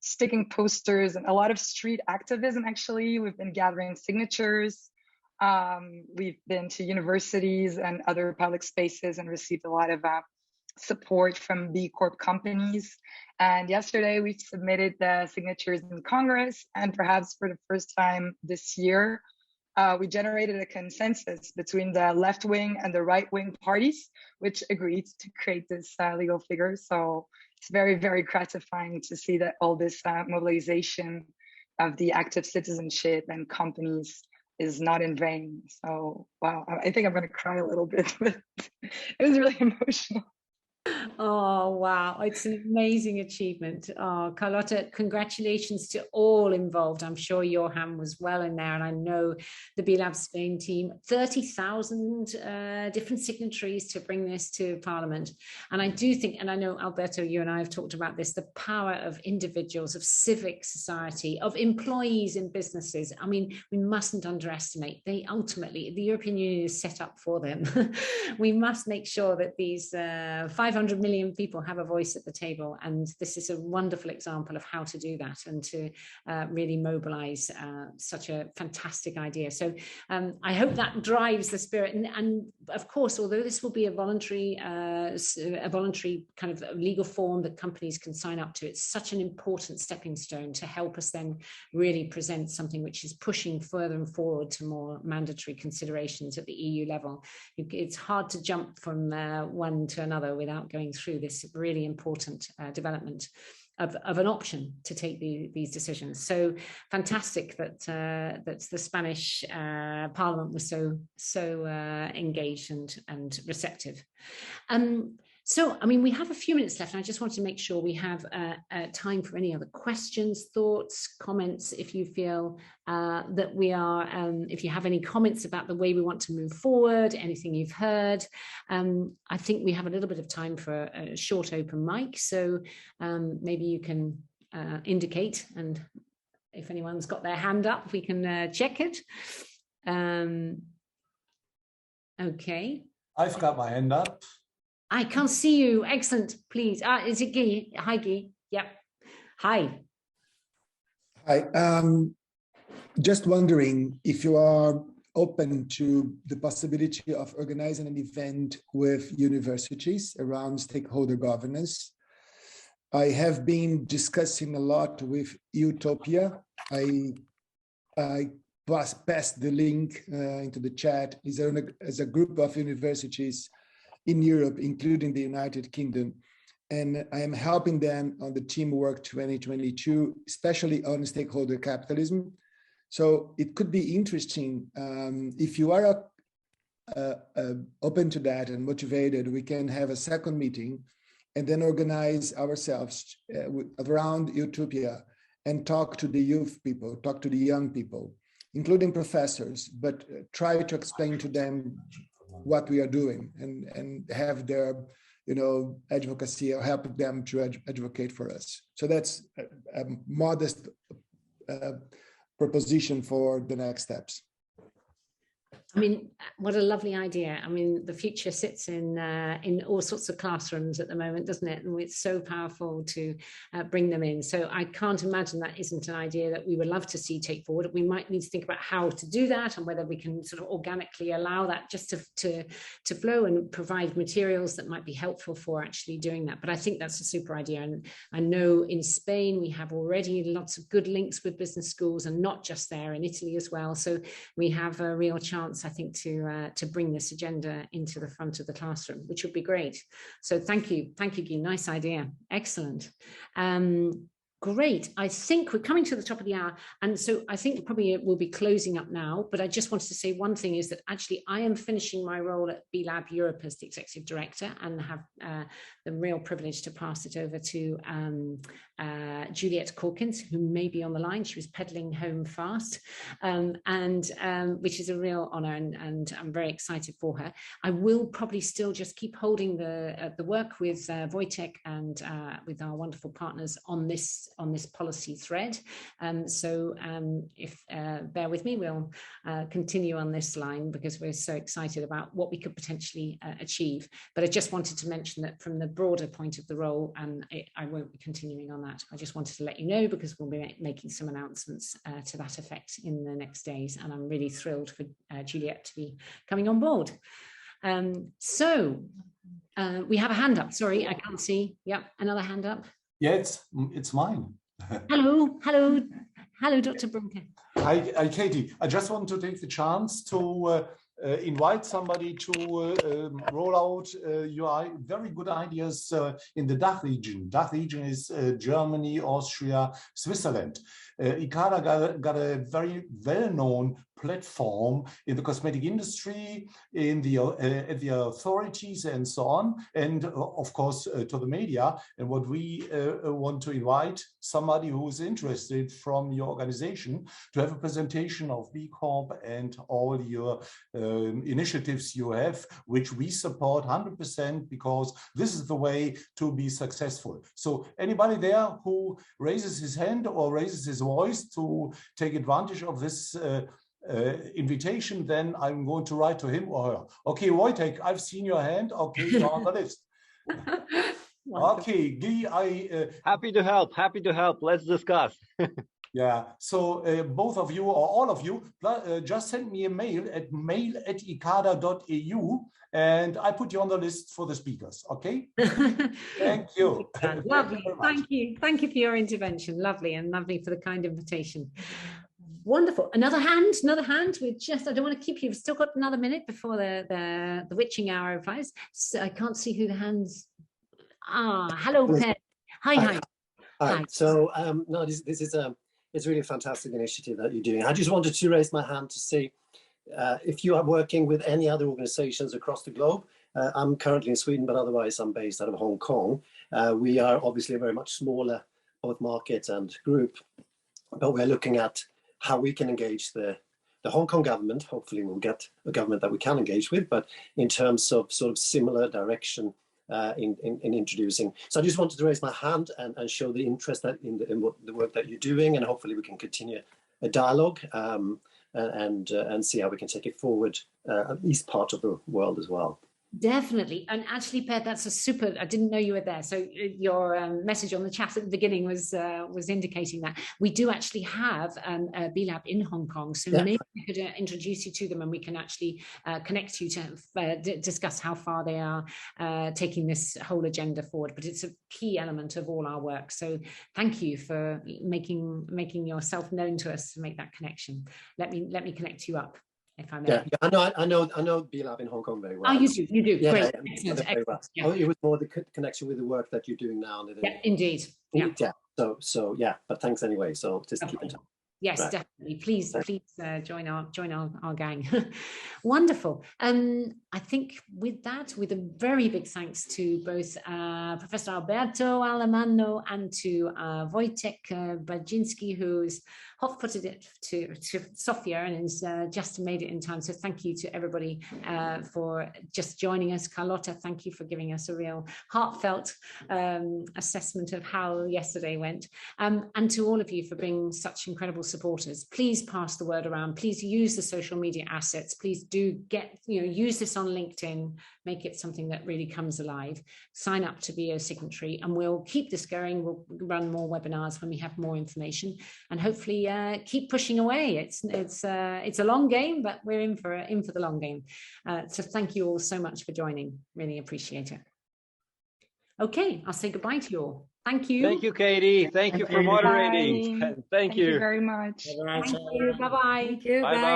Speaker 6: sticking posters and a lot of street activism, actually. We've been gathering signatures. We've been to universities and other public spaces and received a lot of support from B Corp companies. And yesterday we submitted the signatures in Congress, and perhaps for the first time this year, we generated a consensus between the left-wing and the right-wing parties, which agreed to create this legal figure. So it's very, very gratifying to see that all this mobilization of the active citizenship and companies is not in vain. So, wow, I think I'm going to cry a little bit, but it was really emotional.
Speaker 1: Oh, wow. It's an amazing achievement. Oh, Carlota, congratulations to all involved. I'm sure your hand was well in there. And I know the B-Lab Spain team, 30,000 different signatories to bring this to Parliament. And I do think, and I know, Alberto, you and I have talked about this, the power of individuals, of civic society, of employees in businesses. I mean, we mustn't underestimate. They ultimately, the European Union is set up for them. We must make sure that these 500 million people have a voice at the table, and this is a wonderful example of how to do that and to really mobilize such a fantastic idea. So I hope that drives the spirit, and of course, although this will be a voluntary kind of legal form that companies can sign up to, it's such an important stepping stone to help us then really present something which is pushing further and forward to more mandatory considerations at the EU level. It's hard to jump from one to another without going through this really important development of an option to take these decisions. So fantastic that that the Spanish Parliament was so engaged and receptive. So, I mean, we have a few minutes left, and I just want to make sure we have time for any other questions, thoughts, comments, if you feel that we are, if you have any comments about the way we want to move forward, anything you've heard. I think we have a little bit of time for a short open mic, so maybe you can indicate, and if anyone's got their hand up, we can check it. Okay.
Speaker 7: I've got my hand up.
Speaker 1: I can't see you. Excellent. Please. Is it Guy? Hi, Guy. Yep. Hi.
Speaker 4: Hi. Just wondering if you are open to the possibility of organizing an event with universities around stakeholder governance. I have been discussing a lot with Utopia. I pass the link into the chat, is a group of universities in Europe, including the United Kingdom. And I am helping them on the Teamwork 2022, especially on stakeholder capitalism. So it could be interesting if you are open to that and motivated, we can have a second meeting and then organize ourselves around Utopia and talk to the youth people, talk to the young people, including professors, but try to explain to them what we are doing and have their, advocacy or help them to advocate for us. So that's a modest proposition for the next steps.
Speaker 1: I mean, what a lovely idea. I mean, the future sits in all sorts of classrooms at the moment, doesn't it? And it's so powerful to bring them in. So I can't imagine that isn't an idea that we would love to see take forward. We might need to think about how to do that and whether we can sort of organically allow that just to flow and provide materials that might be helpful for actually doing that. But I think that's a super idea. And I know in Spain, we have already lots of good links with business schools, and not just there, in Italy as well. So we have a real chance, I think, to bring this agenda into the front of the classroom, which would be great. So thank you, Guy. Nice idea, excellent. Great. I think we're coming to the top of the hour. And so I think probably we'll be closing up now, but I just wanted to say one thing is that actually I am finishing my role at B-Lab Europe as the Executive Director, and have the real privilege to pass it over to Juliet Corkins, who may be on the line. She was pedaling home fast, which is a real honor, and I'm very excited for her. I will probably still just keep holding the work with Wojtek and with our wonderful partners on this policy thread. So if bear with me, we'll continue on this line because we're so excited about what we could potentially achieve. But I just wanted to mention that from the broader point of the role, I won't be continuing on that. I just wanted to let you know because we'll be making some announcements to that effect in the next days. And I'm really thrilled for Juliet to be coming on board. So we have a hand up. Sorry, I can't see. Yep, another hand up.
Speaker 7: Yeah, it's mine.
Speaker 1: Hello, Dr. Brunke.
Speaker 7: Hi, Katie. I just want to take the chance to invite somebody to roll out your very good ideas in the DACH region. DACH region is Germany, Austria, Switzerland. ICADA got a very well-known platform in the cosmetic industry, in the authorities and so on, and of course to the media. And what we want to invite somebody who is interested from your organization to have a presentation of B Corp and all your initiatives you have, which we support 100% because this is the way to be successful. So anybody there who raises his hand or raises his voice to take advantage of this invitation, then I'm going to write to him or her. Okay, Wojtek, I've seen your hand. Okay, you're on the list. Okay, Guy,
Speaker 2: happy to help. Let's discuss.
Speaker 7: Yeah, so both of you or all of you, just send me a mail at mail@icada.eu and I put you on the list for the speakers, okay? Thank you.
Speaker 1: Lovely, thank you for your intervention. Lovely, and lovely for the kind invitation. Wonderful. Another hand. We're just, I don't want to keep you. We've still got another minute before the witching hour applies. So I can't see who the hands. Hello, Pen. Hi.
Speaker 8: So no, this is it's really a fantastic initiative that you're doing. I just wanted to raise my hand to say if you are working with any other organizations across the globe. I'm currently in Sweden, but otherwise I'm based out of Hong Kong. We are obviously a very much smaller both market and group, but we're looking at how we can engage the Hong Kong government. Hopefully we'll get a government that we can engage with, but in terms of sort of similar direction in introducing. So I just wanted to raise my hand and show the interest in what the work that you're doing, and hopefully we can continue a dialogue and see how we can take it forward, at least part of the world as well.
Speaker 1: Definitely. And actually, Per, that's a super, I didn't know you were there. So your message on the chat at the beginning was indicating that we do actually have a B-Lab in Hong Kong. So maybe I could introduce you to them, and we can actually connect you to discuss how far they are taking this whole agenda forward. But it's a key element of all our work. So thank you for making yourself known to us to make that connection. Let me connect you up, if I may.
Speaker 8: Yeah, I know B-Lab in Hong Kong very well.
Speaker 1: Oh, you do.
Speaker 8: Yeah,
Speaker 1: Great.
Speaker 8: yeah,
Speaker 1: Excellent.
Speaker 8: well.
Speaker 1: Yeah.
Speaker 8: Oh, it was more the connection with the work that you're doing now.
Speaker 1: Yeah, indeed. Yeah.
Speaker 8: So yeah, but thanks anyway. So just keep in touch.
Speaker 1: Yes, right. Definitely. Please join our gang. Wonderful. I think with that, with a very big thanks to both Professor Alberto Alemanno and to Wojciech Badziński, who's hot-footed it to Sofia and has just made it in time. So thank you to everybody for just joining us. Carlotta, thank you for giving us a real heartfelt assessment of how yesterday went. And to all of you for being such incredible supporters. Please pass the word around. Please use the social media assets. Please do use this on LinkedIn, make it something that really comes alive. Sign up to be a signatory, and we'll keep this going. We'll run more webinars when we have more information, and hopefully keep pushing away. It's a long game, but we're in for the long game. So thank you all so much for joining. Really appreciate it. Okay, I'll say goodbye to you all. Thank you.
Speaker 2: Thank you, Katie. Thank you for moderating. Thank you
Speaker 6: very much.
Speaker 1: Thank you. Bye-bye.
Speaker 6: Thank you.
Speaker 2: Bye-bye.